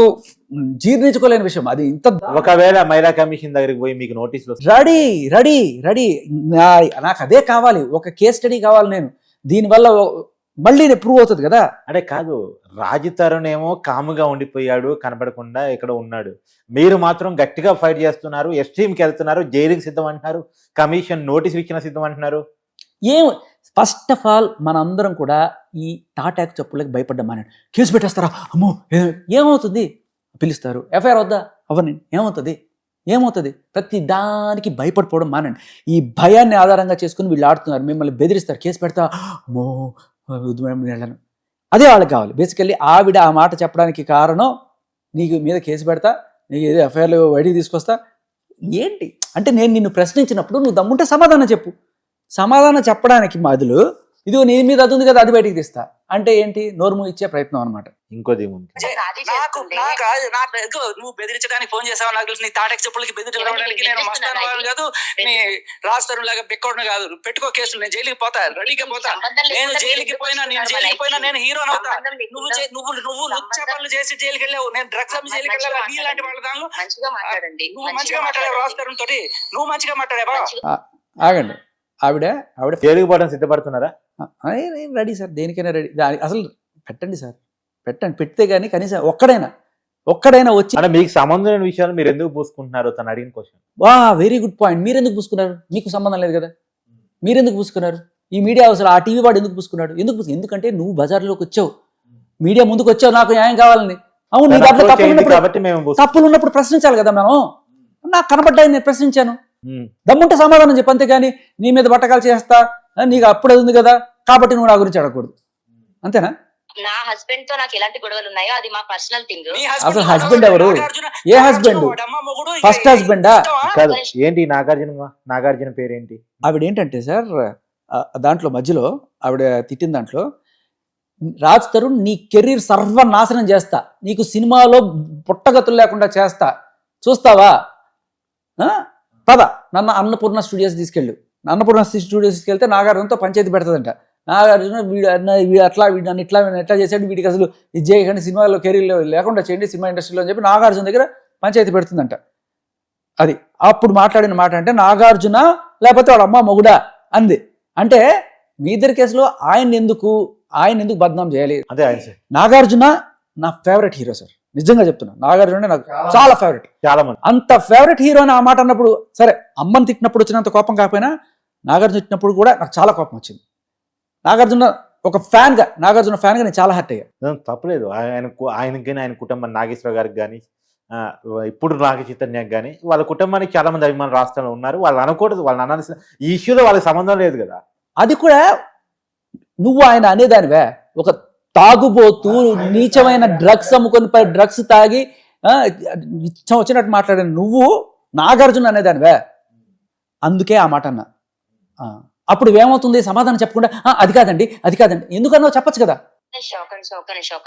జీర్ణించుకోలేని విషయం. అది ఇంత, ఒకవేళ మహిళా కమిషన్ దగ్గరికి పోయి మీకు నోటీసులు రెడీ నాకు అదే కావాలి, ఒక కేస్ స్టడీ కావాలి. నేను దీనివల్ల మళ్ళీ ప్రూవ్ అవుతుంది కదా. అంటే కాదు, రాజు తరుణ్ ఏమో కాముగా ఉండిపోయాడు, కనపడకుండా ఇక్కడ ఉన్నాడు, మీరు మాత్రం గట్టిగా ఫైట్ చేస్తున్నారు, ఎస్ట్రీమ్కి వెళ్తున్నారు, జైలుకి సిద్ధం అంటున్నారు, కమిషన్ నోటీసులు ఇచ్చిన సిద్ధం అంటున్నారు. ఫస్ట్ ఆఫ్ ఆల్ మనందరం కూడా ఈ టాటాక్ చెప్పులకి భయపడ్డాం. మానేడు, కేసు పెట్టేస్తారా, అమ్మో ఏమవుతుంది, పిలుస్తారు, ఎఫ్ఐఆర్ వద్దా, అవన్నీ ఏమవుతుంది, ప్రతి దానికి భయపడిపోవడం మానండి. ఈ భయాన్ని ఆధారంగా చేసుకుని వీళ్ళు ఆడుతున్నారు, మిమ్మల్ని బెదిరిస్తారు, కేసు పెడతా, అమ్మో వెళ్ళను, అదే వాళ్ళకి కావాలి. బేసికల్లీ ఆవిడ ఆ మాట చెప్పడానికి కారణం, నీకు మీద కేసు పెడతా, నీకు ఏదో ఎఫ్ఐఆర్లు బయటికి తీసుకొస్తా. ఏంటి అంటే నేను నిన్ను ప్రశ్నించినప్పుడు నువ్వు దమ్ముంటే సమాధానం చెప్పు. సమాధానం చెప్పడానికి బదులు ఇదిగో నీ మీద అది ఉంది కదా అది బయటికి తీస్తా అంటే ఏంటి? నోరు ఇచ్చే ప్రయత్నం అనమాట. ఇంకోది ఉంది. నువ్వు బెదిరించడానికి ఫోన్ చేసావు నాకు తెలుసు. నీ తాటకి చెప్పులకి బెదిరించడానికి నేను మస్తాను వాళ్ళు కాదు, నీ రాస్తారు లాగా బెక్కడం కాదు. నువ్వు పెట్టుకో కేసులు, నేను జైలుకి పోతా, రెడీగా పోతా. నేను జైలుకి పోయినా నేను హీరోని అవుతా. నువ్వు లుచ్చ పనులు చేసి జైలుకి వెళ్ళావు, నేను డ్రగ్స్ అమ్మి జైలుకి వెళ్ళావు. నీ లాంటి వాళ్ళ దానిలో నువ్వు మంచిగా మాట్లాడావు, రాస్తారు తోటి నువ్వు మంచిగా మాట్లాడావా? ఆగండి. ఆవిడ జైలుకి పోవడం సిద్ధపడుతున్నారా? రెడీ సార్, దేనికైనా రెడీ. అసలు పెట్టండి సార్, పెట్టండి. పెడితే గానీ కనీసం ఒక్కడైనా వచ్చి అంటే మీకు సంబంధం లేని విషయాలు మీరు ఎందుకు పూసుకుంటున్నారు తను అడిగిన క్వశ్చన్. Very good point. మీరెందుకు పూసుకున్నారు? మీకు సంబంధం లేదు కదా, మీరెందుకు పూసుకున్నారు? ఈ మీడియా అవసరం, ఆ టీవీ వాడు ఎందుకు పూసుకున్నాడు? ఎందుకంటే నువ్వు బజార్లోకి వచ్చావు, మీడియా ముందుకు వచ్చావు, నాకు న్యాయం కావాలని. అవును, నీ దాంట్లో తప్పులు ఉన్నప్పుడు ప్రశ్నించాలి కదా మనం. నాకు కనబడ్డాయి, నేను ప్రశ్నించాను. దమ్ముంటే సమాధానం చెప్పు, అంతేగాని నీ మీద బట్టకాలు చేస్తా, నీకు అప్పుడు ఉంది కదా కాబట్టి నువ్వు నా గురించి అడగకూడదు, అంతేనా? నా హస్బెండ్ తో నాకు ఎలాంటి గొడవలు ఉన్నాయో అది మా పర్సనల్ థింగ్. అసలు హస్బెండ్ ఎవరు? ఏ హస్బెండ్? ఫస్ట్ హస్బెండా? కాదు, ఏంటి నాగార్జున పేరేంటి? ఆవిడ ఏంటంటే సార్, దాంట్లో మధ్యలో ఆవిడ తిట్టిన దాంట్లో, రాజ్ తరుణ్ నీ కెరీర్ సర్వనాశనం చేస్తా, నీకు సినిమాలో పుట్టగతులు లేకుండా చేస్తా, చూస్తావా? పద నన్ను అన్నపూర్ణ స్టూడియోస్ తీసుకెళ్ళు. అన్నపూర్ణ స్టూడియోస్ తీసుకెళ్తే నాగార్జునతో పంచాయతీ పెడతాదంట. నాగార్జున వీడు అట్లా నన్ను ఎట్లా చేశాడు, వీడికి అసలు ఇది చేయకండి, సినిమాలో కెరీర్ లేకుండా చేయండి సినిమా ఇండస్ట్రీలో అని చెప్పి నాగార్జున దగ్గర పంచాయతీ పెడుతుందంట. అది అప్పుడు మాట్లాడిన మాట అంటే నాగార్జున లేకపోతే వాళ్ళ అమ్మ మొగుడా అంది. అంటే మీ ఇద్దరి కేసులో ఆయన ఎందుకు బద్నాం చేయాలి? అదే నాగార్జున నా ఫేవరెట్ హీరో సార్, నిజంగా చెప్తున్నా. నాగార్జున నాకు చాలా ఫేవరెట్, చాలా మంది అంత ఫేవరెట్ హీరో అని ఆ మాట అన్నప్పుడు, సరే అమ్మని తిట్టినప్పుడు వచ్చినంత కోపం కాకపోయినా నాగార్జున తిట్టినప్పుడు కూడా నాకు చాలా కోపం వచ్చింది. నాగార్జున ఫ్యాన్గా నేను చాలా హర్ట్ అయ్యా. తప్పలేదు, ఆయనకి కానీ ఆయన కుటుంబం నాగేశ్వర గారికి కానీ ఇప్పుడు నాగ చైతన్యకి కానీ వాళ్ళ కుటుంబానికి చాలా మంది అభిమానులు రాష్ట్రంలో ఉన్నారు. వాళ్ళు అనకూడదు, వాళ్ళని అనాల్సిన ఈ ఇష్యూలో వాళ్ళకి సంబంధం లేదు కదా. అది కూడా నువ్వు ఆయన అనేదానివే, ఒక తాగుబోతూ నీచమైన డ్రగ్స్ అమ్ముకొని డ్రగ్స్ తాగి ఇష్టం వచ్చినట్టు మాట్లాడాను నువ్వు నాగార్జున అనేదానివే. అందుకే ఆ మాట అన్నా. అప్పుడు ఏమవుతుంది? సమాధానం చెప్పకుండా అది కాదండి ఎందుకన్నా చెప్పచ్చు కదా. ఒక్క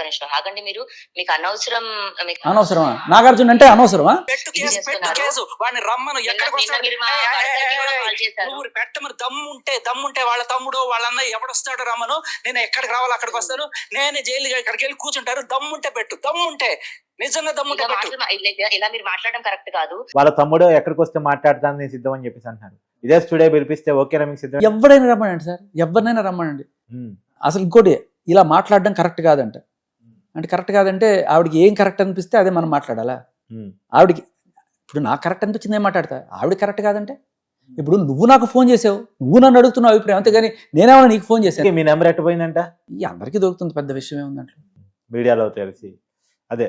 నిమిషం ఆగండి. మీరు మీకు అనవసరమా? నాగార్జున అంటే అనవసరమా? వాడిని రమ్మను, పెట్టమని దమ్ముంటే వాళ్ళ తమ్ముడు వాళ్ళ అన్నయ్య ఎవడొస్తాడు రమ్మను, నేను ఎక్కడికి రావాలి అక్కడికి వస్తాను, నేనే జైలు ఇక్కడికి వెళ్ళి కూర్చుంటారు. దమ్ముంటే నిజంగా దమ్ముంటే ఇలా మీరు మాట్లాడడం కరెక్ట్ కాదు. వాళ్ళ తమ్ముడు ఎక్కడికి వస్తే మాట్లాడతాను నేను సిద్ధం అని చెప్పేసి అంటున్నారు. ఇదే స్టూడియో పిలిపిస్తే ఓకేనా మీకు సిద్ధం? ఎవరైనా రమ్మనండి సార్, ఎవరినైనా రమ్మనండి. అసలు ఇంకోటి, ఇలా మాట్లాడడం కరెక్ట్ కాదంట. అంటే కరెక్ట్ కాదంటే ఆవిడకి ఏం కరెక్ట్ అనిపిస్తే అదే మనం మాట్లాడాలా? ఆవిడకి ఇప్పుడు నాకు కరెక్ట్ అనిపించింది ఏం మాట్లాడతా, ఆవిడ కరెక్ట్ కాదంటే? ఇప్పుడు నువ్వు నాకు ఫోన్ చేసావు, నువ్వు నన్ను అడుగుతున్నావు అభిప్రాయం, అంతేగాని నేనేమన్నా నీకు ఫోన్ చేశాను. మీ నెంబర్ ఎట్టుపోయిందంట? ఈ అందరికీ దొరుకుతుంది, పెద్ద విషయం ఏముందంటే మీడియాలో తెలిసి. అదే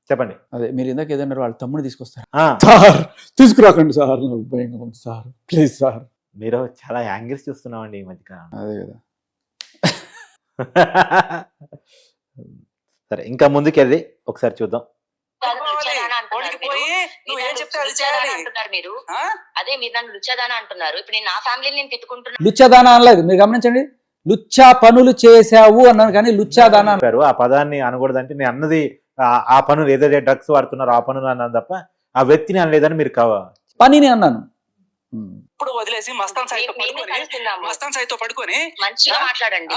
చెప్పండి. అదే మీరు ఇందాక ఏదన్నారు, వాళ్ళ తమ్ముడు తీసుకొస్తారు. సార్ తీసుకురాకండి సార్, నాకు భయంగా ఉంది సార్, ప్లీజ్ సార్. మీరు చాలా యాంగిల్స్ చూస్తున్నామండి ఈ మధ్యకాలం. అదే కదా. సరే, ఇంకా ముందుకెళ్ళి ఒకసారి చూద్దాం. మీరు అదే మీరు నన్ను లుచ్చదానా అంటున్నారు. ఇప్పుడు నేను నా ఫ్యామిలీని నేను తిట్టుకుంటున్నాను. లుచ్చదానా అనలేదు, మీరు గమనించండి. లుచ్చా పనులు చేసావు అన్నాను కానీ లుచ్చాదానా అన్నారు. ఆ పదాన్ని అనకూడదంటే నేను అన్నది ఆ పనులు ఏదైతే డ్రగ్స్ వాడుతున్నారో ఆ పనులు అన్నాను తప్ప ఆ వ్యక్తిని అనలేదని మీరు పనిని అన్నాను. ఇప్పుడు వదిలేసి మస్తాన్ సాయితో పడుకొని మంచిగా మాట్లాడండి.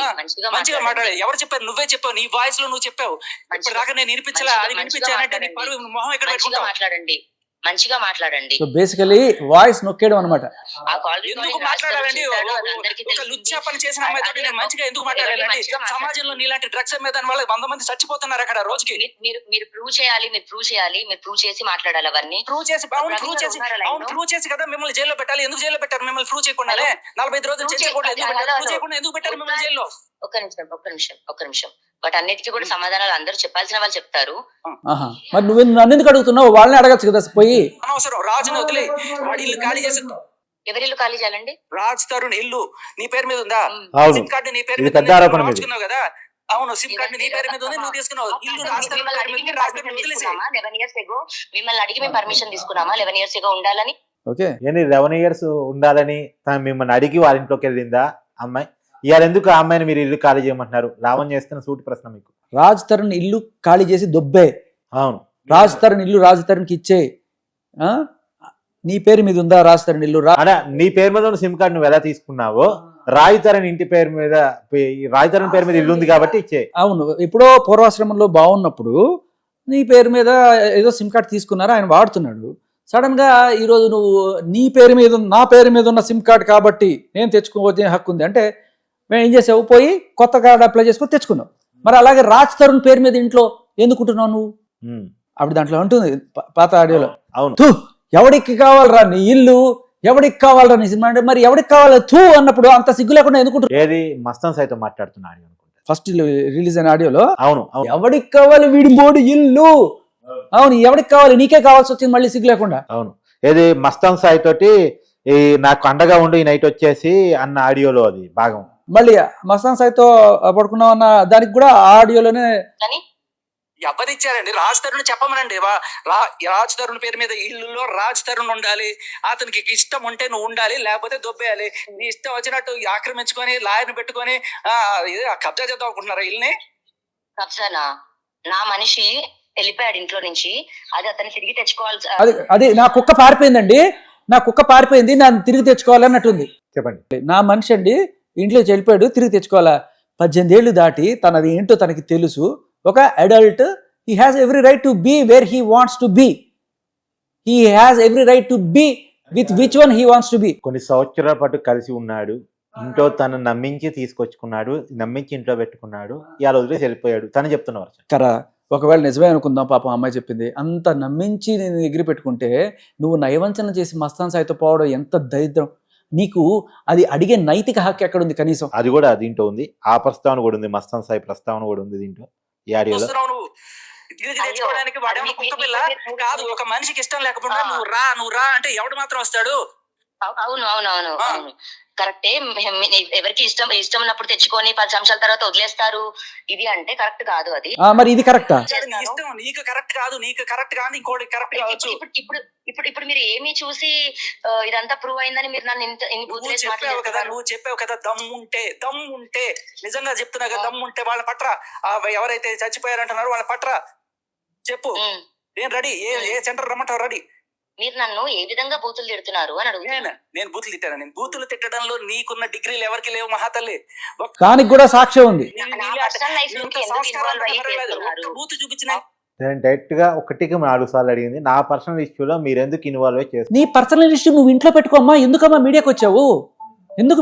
మంచిగా మాట్లాడే. ఎవరు చెప్పారు? నువ్వే చెప్పావు, నీ వాయిస్ లో నువ్వు చెప్పావు. ఇప్పుడు దాకా నేను వినిపించలే, అది వినిపించానంటే నీ పరువు మొహం ఎక్కడ పెట్టుకుంటావు? మంచిగా మాట్లాడండి. సో బేసికలీ వాయిస్ నొక్కేయడం అనమాట. ఎందుకు మాట్లాడాలండి? ఒక లుచ్చా పని చేసిన అమ్మాయితో నేను మంచిగా ఎందుకు మాట్లాడాలండి? సమాజంలో నీలాంటి డ్రగ్స్ మీద వల్ల 100 మంది చచ్చిపోతున్నారు అక్కడ రోజుకి. మీరు ప్రూవ్ చేయాలి, మీరు ప్రూవ్ చేసి మాట్లాడాలి. అవన్నీ ప్రూవ్ చేసి కదా మిమ్మల్ని జైల్లో పెట్టాలి. ఎందుకు జైల్లో పెట్టారు మిమ్మల్ని? ప్రూవ్ చేయకుండానే 45 రోజులు చేయకుండా ఎందుకు పెట్టారు మిమ్మల్ని జైల్లో? ఒక్క నిమిషం బట్ అన్నిటికీ కూడా సమాధానాలు అందరూ చెప్పాల్సిన వాళ్ళు చెప్తారు. మరి నువ్వు నన్ను ఎందుకు అడుగుతున్నావు? వాళ్ళని అడగచ్చు కదా. పోయి అనవసరం. రాజుని వదిలే వాడి ఇల్లు ఖాళీ చేసి. ఎవరి ఇల్లు ఖాళీ చేయాలండి? రాజ్ తరుణ్ ఇల్లు నీ పేరు మీద ఉందా? సిమ్ కార్డు నీ పేరు మీద కదా. అవును, సిమ్ కార్డు నీ పేరు మీద ఉంది, నువ్వు తీసుకున్నావు. ఇల్లు రాజధాని పేరు మీద ఉంది, రాజధాని వదిలేసి 11 years ago మిమ్మల్ని అడిగి మేము పర్మిషన్ తీసుకున్నామా 11 years ago ఉండాలని? ఓకే. ఏంటి 11 years ఉండాలని తను మిమ్మల్ని అడిగి వాళ్ళ ఇంట్లోకి వెళ్ళిందా అమ్మాయి? ఇవాళ ఎందుకు ఆ అమ్మాయిని మీరు ఇల్లు ఖాళీ చేయమంటున్నారు? లావణ్య చేస్తున్న సూటి ప్రశ్న మీకు. రాజ్ తరుణ్ ఇల్లు ఖాళీ చేసి దొబ్బే. అవును, రాజ్ తరుణ్ ఇల్లు రాజ్ తరుణ్కి ఇచ్చే. నీ పేరు మీద ఉందా రాజ్ తరుణ్ ఇల్లు? అలా నీ పేరు మీద ఉన్న సిమ్ కార్డు నువ్వు ఎలా తీసుకున్నావో రాజ్ తరుణ్ ఇంటి పేరు మీద, రాజ్ తరుణ్ పేరు మీద ఇల్లు ఉంది కాబట్టి ఇచ్చే. అవును, ఎప్పుడో పూర్వాశ్రమంలో బాగున్నప్పుడు నీ పేరు మీద ఏదో సిమ్ కార్డ్ తీసుకున్నారు, ఆయన వాడుతున్నాడు. సడన్ గా ఈరోజు నువ్వు నీ పేరు మీద నా పేరు మీద ఉన్న సిమ్ కార్డ్ కాబట్టి నేను తెచ్చుకోవచ్చే హక్కు ఉంది అంటే మేము ఏం చేసావు? పోయి కొత్త కార్డు అప్లై చేసుకొని తెచ్చుకున్నావు. మరి అలాగే రాజ్ తరుణ్ పేరు మీద ఇంట్లో ఎందుకుంటున్నావు నువ్వు? అప్పుడు దాంట్లో ఉంటుంది పాత ఆడియోలో, అవును, తూ ఎవడికి కావాలరా నీ ఇల్లు, ఎవడికి కావాలరా నీ సినిమా అంటే మరి ఎవడికి కావాలి తూ అన్నప్పుడు అంత సిగ్గు లేకుండా ఎందుకుంటున్నావు? ఏది మస్తాన్ సైతం మాట్లాడుతున్నాడు అనుకుంటా, ఫస్ట్ రిలీజ్ అయిన ఆడియోలో. అవును అవును, ఎవడికి కావాలి వీడి బోడి ఇల్లు, అవును ఎవడికి కావాలి, నీకే కావాల్సి వచ్చింది మళ్ళీ సిగ్గు లేకుండా. అవును, ఏది మస్తాన్ సాయి తోటి ఈ నాకు అండగా ఉండి ఈ నైట్ వచ్చేసి అన్న ఆడియోలో అది భాగం. మళ్ళీ మస్తాన్ సాయితో పడుకున్నాం అన్న దానికి కూడా ఆడియోలోనే ఎవరిచ్చారండి? రాజ్ తరుణ్ చెప్పమనండి. రాజ్ తరుణ్ పేరు మీద ఇల్లులో రాజ్ తరుణ్ ఉండాలి, అతనికి ఇష్టం ఉంటే నువ్వు ఉండాలి, లేకపోతే దొబ్బేయాలి. నీ ఇష్టం వచ్చినట్టు ఆక్రమించుకొని లాయర్ని పెట్టుకొని కబ్జా చేద్దాం అనుకుంటున్నారా ఇల్లుని? కబ్జానా? నా మనిషి వెళ్ళిపోయాడు ఇంట్లో నుంచి, అది అతను తిరిగి తెచ్చుకోవాలి. అది నా కుక్క పారిపోయిందండి, నా కుక్క పారిపోయింది, నన్ను తిరిగి తెచ్చుకోవాలన్నట్టుంది. చెప్పండి. నా మనిషి అండి ఇంట్లో వెళ్ళిపోయాడు, తిరిగి తెచ్చుకోవాలా? 18 ఏళ్ళు దాటి తనది ఏంటో తనకి తెలుసు. ఒక adult, he has every right to be where he wants to be. He has every right to be with which one he wants to be. కొన్ని సంవత్సరాల పాటు కలిసి ఉన్నాడు, ఇంట్లో తను నమ్మించి తీసుకొచ్చుకున్నాడు, నమ్మించి ఇంట్లో పెట్టుకున్నాడు, ఇవాళ వదిలేసి వెళ్ళిపోయాడు తను చెప్తున్నారు కదా. ఒకవేళ నిజమే అనుకుందాం, పాపం అమ్మాయి చెప్పింది, అంత నమ్మించి నేను ఎగిరి పెట్టుకుంటే నువ్వు నయవంచన చేసి మస్తాన్ సాయితో పోవడం ఎంత దరిద్రం. నీకు అది అడిగే నైతిక హక్కు ఎక్కడుంది కనీసం? అది కూడా దీంట్లో ఉంది, ఆ ప్రస్తావన కూడా ఉంది, మస్తాన్ సాయి ప్రస్తావన కూడా ఉంది దీంట్లో, ఈ ఆడియోలో. నువ్వు తిరిగి తెచ్చుకోవడానికి వాడేమో కుక్క పిల్ల కాదు. ఒక మనిషికి ఇష్టం లేకుండా నువ్వు రా అంటే ఎవడు మాత్రం వస్తాడు? అవును అవును అవును అవును కరెక్టే. ఎవరికి ఇష్టం ఉన్నప్పుడు తెచ్చుకొని 10 సంవత్సరాల తర్వాత వదిలేస్తారు, ఇది అంటే కరెక్ట్ కాదు. అది మరి ఇది కరెక్టా? ఇష్టం నీకు కరెక్ట్ కాదు, నీకు కరెక్ట్ కాదు, ఇంకోటి కరెక్ట్ కావచ్చు. ఇప్పుడు మీరు ఏమి చూసి ఇదంతా ప్రూవ్ అయిందని మీరు నన్ను నువ్వు చెప్పావు కదా, దమ్ముంటే నిజంగా చెప్తున్నా కదా, దమ్ముంటే వాళ్ళ పట్ర, ఎవరైతే చచ్చిపోయారంటున్నారో వాళ్ళ పట్ర చెప్పు, నేను రెడీ. ఏ సెంటర్ రమ్మంటావు? రెడీ. మీరు నన్ను ఏ విధంగా బూతులు తిడుతున్నారు అని అడుగుతాను. నేను బూతులు తిట్టాను? నేను బూతులు తిట్టడంలో నీకున్న డిగ్రీలు ఎవరికి లేవు మహాతల్లి. దానికి కూడా సాక్ష్యం ఉంది. బూతు చూపించిన నేను డైరెక్ట్ గా 1-4 సార్లు అడిగింది, నా పర్సనల్ ఇష్యూలో మీరు ఎందుకు ఇన్వాల్వ్ చేస్తారు? నీ పర్సనల్ ఇష్యూ నువ్వు ఇంట్లో పెట్టుకోమ్మా. ఎందుకమ్మా మీడియాకి వచ్చావు? ఎందుకు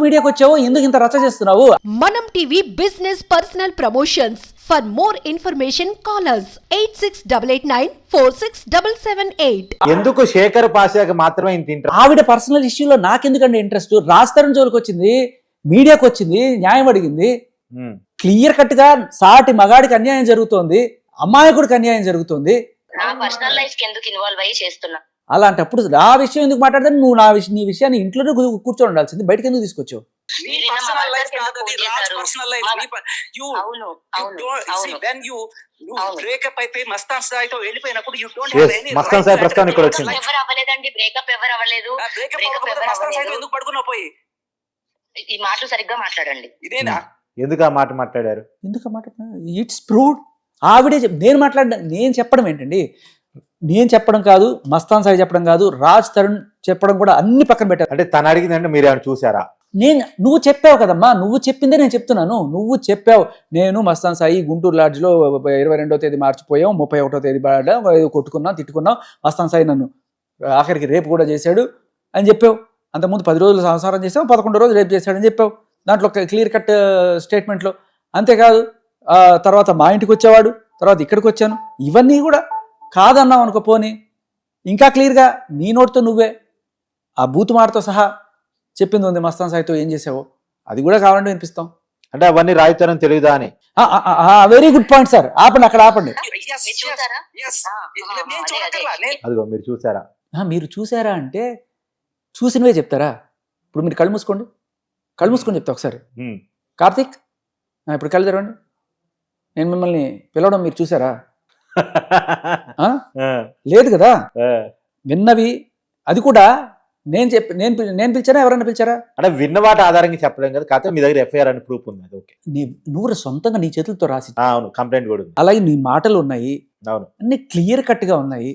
ఇంత రచ్చ చేస్తున్నావు? మనం TV business personal promotions. For more information call us 8688946778. ఎందుకు శేఖర్ పాషాకి మాత్రమే ఇంత ఇంట్రెస్ట్? ఆవిడ పర్సనల్ ఇష్యూలో నాకెందుకండి ఇంట్రెస్ట్? రాజ్ తరుణ్ జోలికి వచ్చింది, మీడియాకి వచ్చింది, న్యాయం అడిగింది. క్లియర్ కట్ గా సాటి మగాడికి అన్యాయం జరుగుతోంది, అమ్మాయికుడికి అన్యాయం జరుగుతుంది. నా పర్సనల్ లైఫ్ కి ఎందుకు ఇన్వాల్వ్ అయ్యి చేస్తున్నా? అలాంటప్పుడు నా విషయం ఎందుకు మాట్లాడతాను? నువ్వు నీ విషయాన్ని ఇంట్లోనే కూర్చొని ఉండాల్సింది, బయటకి ఎందుకు తీసుకొచ్చావు? మస్తాన్ సాయితో వెళ్ళిపోయినప్పుడు మస్తాన్ సాయి ప్రస్తావన ఇక్కడ వచ్చింది. బ్రేకప్ ఎవరు అవ్వలేదు. ఎందుకు పడుకున్నావు? పోయి ఈ మాటలు సరిగ్గా మాట్లాడండి. ఇదేనా? ఎందుకు ఆ మాట మాట్లాడారు? It's proved. ఆవిడే నేను చెప్పడం ఏంటండి? నేను చెప్పడం కాదు, మస్తాన్ సాయి చెప్పడం కాదు, రాజ్ తరుణ్ చెప్పడం కూడా అన్ని పక్కన పెట్టారు. అంటే తను అడిగిందంటే మీరు ఏమైనా చూసారా? నువ్వు చెప్పావు కదమ్మా, నువ్వు చెప్పిందే నేను చెప్తున్నాను. నువ్వు చెప్పావు, నేను మస్తాన్ సాయి గుంటూరు లాడ్జ్లో 22వ తేదీ మార్చిపోయాం, 31వ తేదీ కొట్టుకున్నాం, తిట్టుకున్నాం, మస్తాన్ సాయి నన్ను ఆఖరికి రేపు కూడా చేశాడు అని చెప్పావు. అంతకుముందు 10 రోజులు సంసారం చేసావు, 11వ రోజు రేపు చేశాడని చెప్పావు దాంట్లో క్లియర్ కట్ స్టేట్మెంట్లో. అంతేకాదు తర్వాత మా ఇంటికి వచ్చేవాడు, తర్వాత ఇక్కడికి వచ్చాను, ఇవన్నీ కూడా కాదన్నావు అనుకో. పోనీ ఇంకా క్లియర్గా నీ నోటితో నువ్వే ఆ బూతు మాటతో సహా చెప్పింది ఉంది మస్తాన్ సాయితో ఏం చేసావో, అది కూడా కావాలంటే వినిపిస్తాం. అంటే అవన్నీ రాయితరం తెలియదా అని. Very good point sir. ఆపండి. అదిగో మీరు చూసారా? మీరు చూసారా అంటే చూసినవే చెప్తారా? ఇప్పుడు మీరు కళ్ళు మూసుకోండి చెప్తా ఒకసారి. కార్తీక్ ఇప్పుడు కళ్ళు తెరవండి. నేను మిమ్మల్ని పిలవడం మీరు చూసారా? ఆ? ఆ, లేదు కదా. ఆ. విన్నవి అది కూడా నేను పిలిచారా, ఎవరైనా పిలిచారా? అంటే విన్న వాటి ఆధారంగా చెప్పలేం కదా, కాకపోతే మీ దగ్గర ఎఫ్ఐఆర్ అని ప్రూఫ్ ఉంది, అది ఓకే. నువ్వు సొంతంగా నీ చేతులతో రాసి, అవును, కంప్లైంట్ కూడా ఉంది. అలాగే నీ మాటలు ఉన్నాయి, అవును. అన్ని క్లియర్ కట్గా ఉన్నాయి.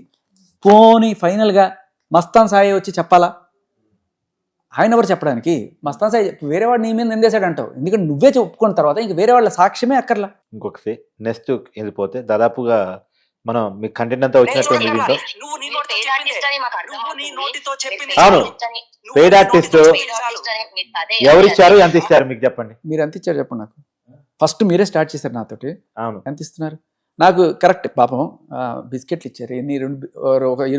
పోనీ ఫైనల్గా మస్తాన్ సాయి వచ్చి చెప్పాలా? ఆయన ఎవరు చెప్పడానికి? మస్తాన్ సాయి వేరే వాడు నీ మీద నిందేశాడు అంటావు, ఎందుకంటే నువ్వే ఒప్పుకున్న తర్వాత ఇంక వేరే వాళ్ళ సాక్ష్యమే అక్కర్లా. ఇంకొకటి నెక్స్ట్ వెళ్ళిపోతే దాదాపుగా మనం మీ కంటెంట్ అంతా వచ్చినట్టు ఉంది దీంట్లో. నువ్వు నీ నోటితో చెప్పిందే. నువ్వు నీ నోటితో చెప్పింది. అవును. Paid artist. ఎవరు ఇచ్చారు, ఎంత ఇస్తారు మీకు చెప్పండి. మీరు ఎంత ఇచ్చారు చెప్పండి నాకు. ఫస్ట్ మీరే స్టార్ట్ చేశారు నాతోటి. అవును. ఎంత ఇస్తున్నారు నాకు? కరెక్ట్ పాపం బిస్కెట్లు ఇచ్చారు.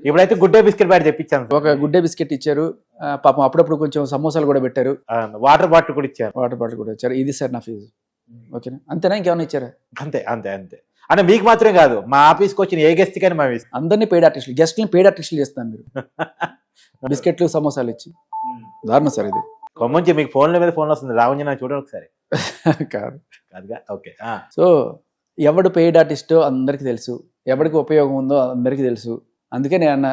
ఇప్పుడైతే గుడ్డే బిస్కెట్ ప్యాకెట్ తెప్పించాను. ఒక గుడ్డే బిస్కెట్ ఇచ్చారు. పాపం అప్పుడప్పుడు కొంచెం సమోసాలు కూడా పెట్టారు. వాటర్ బాటిల్ కూడా ఇచ్చారు. వాటర్ బాటిల్ కూడా ఇచ్చారు. ఇది సార్ నా ఫీజు. ఓకేనా? అంతేనా? ఇంకేమైనా ఇచ్చారా? అంతే అంతే అంతే. అంటే మీకు మాత్రం కాదు, మా ఆఫీస్కి వచ్చిన ఏ గెస్ట్ కానీ మేము ఇస్తాం. అందరినీ పెయిడ్ ఆర్టిస్టులు, గెస్ట్ని పెయిడ్ ఆర్టిస్టులు చేస్తాను మీరు. బిస్కెట్లు సమోసాలు ఇచ్చి దారుణం సార్ ఇది. కొమ్మంచి మీకు ఫోన్ల మీద ఫోన్లు వస్తుంది, రావంజన చూడండి ఒకసారి. కాదు కాదుగా, ఓకే. సో ఎవడు పెయిడ్ ఆర్టిస్టో అందరికీ తెలుసు, ఎవరికి ఉపయోగం ఉందో అందరికీ తెలుసు. అందుకే నేను అన్న,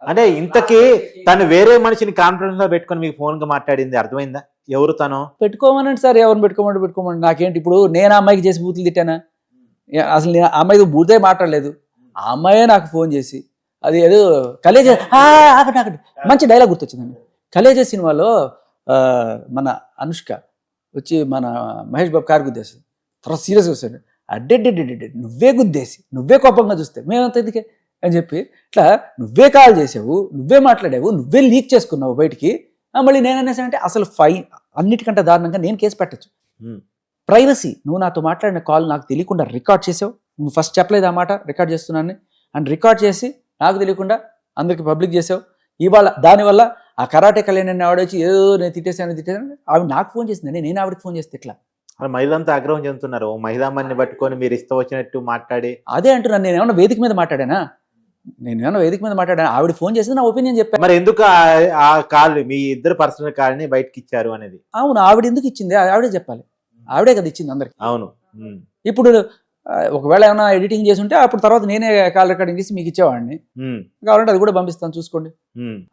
అంటే ఇంతకీ తను వేరే మనిషిని కాన్ఫరెన్స్ లో పెట్టుకొని మీకు ఫోన్ గా మాట్లాడింది అర్థమైందా? ఎవరు తను? పెట్టుకోమనండి సార్, ఎవరిని పెట్టుకోమని నాకేంటి? ఇప్పుడు నేను ఆ అమ్మాయికి చేసి బూతులు తిట్టానా? అసలు నేను ఆ అమ్మాయితో బూతే మాట్లాడలేదు. ఆ అమ్మాయే నాకు ఫోన్ చేసి అది ఏదో కలేజ ఆగండి మంచి డైలాగ్ గుర్తొచ్చిందండి. కలేజ సినిమాలో మన అనుష్క వచ్చి మన మహేష్ బాబు కారు గుద్దేసి త్వర సీరియస్గా వస్తాడు. అడ్డెడ్డెడ్డెడ్డె నువ్వే గుద్దేసి నువ్వే కోపంగా చూస్తే మేమంత ఎందుకే అని చెప్పి ఇట్లా నువ్వే కాల్ చేసావు, నువ్వే మాట్లాడావు, నువ్వే లీక్ చేసుకున్నావు బయటికి. మళ్ళీ నేననేసానంటే అసలు అన్నిటికంటే దారుణంగా నేను కేసు పెట్టచ్చు. ప్రైవసీ, నువ్వు నాతో మాట్లాడిన కాల్ నాకు తెలియకుండా రికార్డ్ చేసావు. నువ్వు ఫస్ట్ చెప్పలేదు ఆ మాట, రికార్డ్ చేస్తున్నాను అండ్ రికార్డ్ చేసి నాకు తెలియకుండా అందరికి పబ్లిక్ చేసావు. ఇవాళ దానివల్ల ఆ కరాటే కళ్యాణ్ ఆవిడ వచ్చి ఏదో నేను తిట్టేసాను ఆవిడ నాకు ఫోన్ చేసిందండి, నేను ఆవిడకి ఫోన్ చేస్తే ఎట్లా? మహిళంతా ఆగ్రహం చెందుతున్నారు. మహిళామణ్ణి పట్టుకొని మీరు ఇష్టం వచ్చినట్టు మాట్లాడి. అదే అంటున్నాను, నేను ఏమన్నా వేదిక మీద మాట్లాడానా? ఆవిడ ఫోన్ చేసి నా ఒపీనియన్ చెప్పాను. మరి ఎందుకు ఆ కాల్, మీ ఇద్దరు పర్సనల్ కాల్ని బయటకి ఇచ్చారు అనేది? అవును, ఆవిడ ఎందుకు ఇచ్చింది ఆవిడే చెప్పాలి. ఆవిడే కదా ఇచ్చింది అందరికి. అవును. ఇప్పుడు ఒకవేళ ఏమైనా ఎడిటింగ్ చేసి ఉంటే అప్పుడు తర్వాత నేనే కాల్ రికార్డింగ్ చేసి మీకు ఇచ్చేవాడిని. కావాలంటే అది కూడా పంపిస్తాను చూసుకోండి.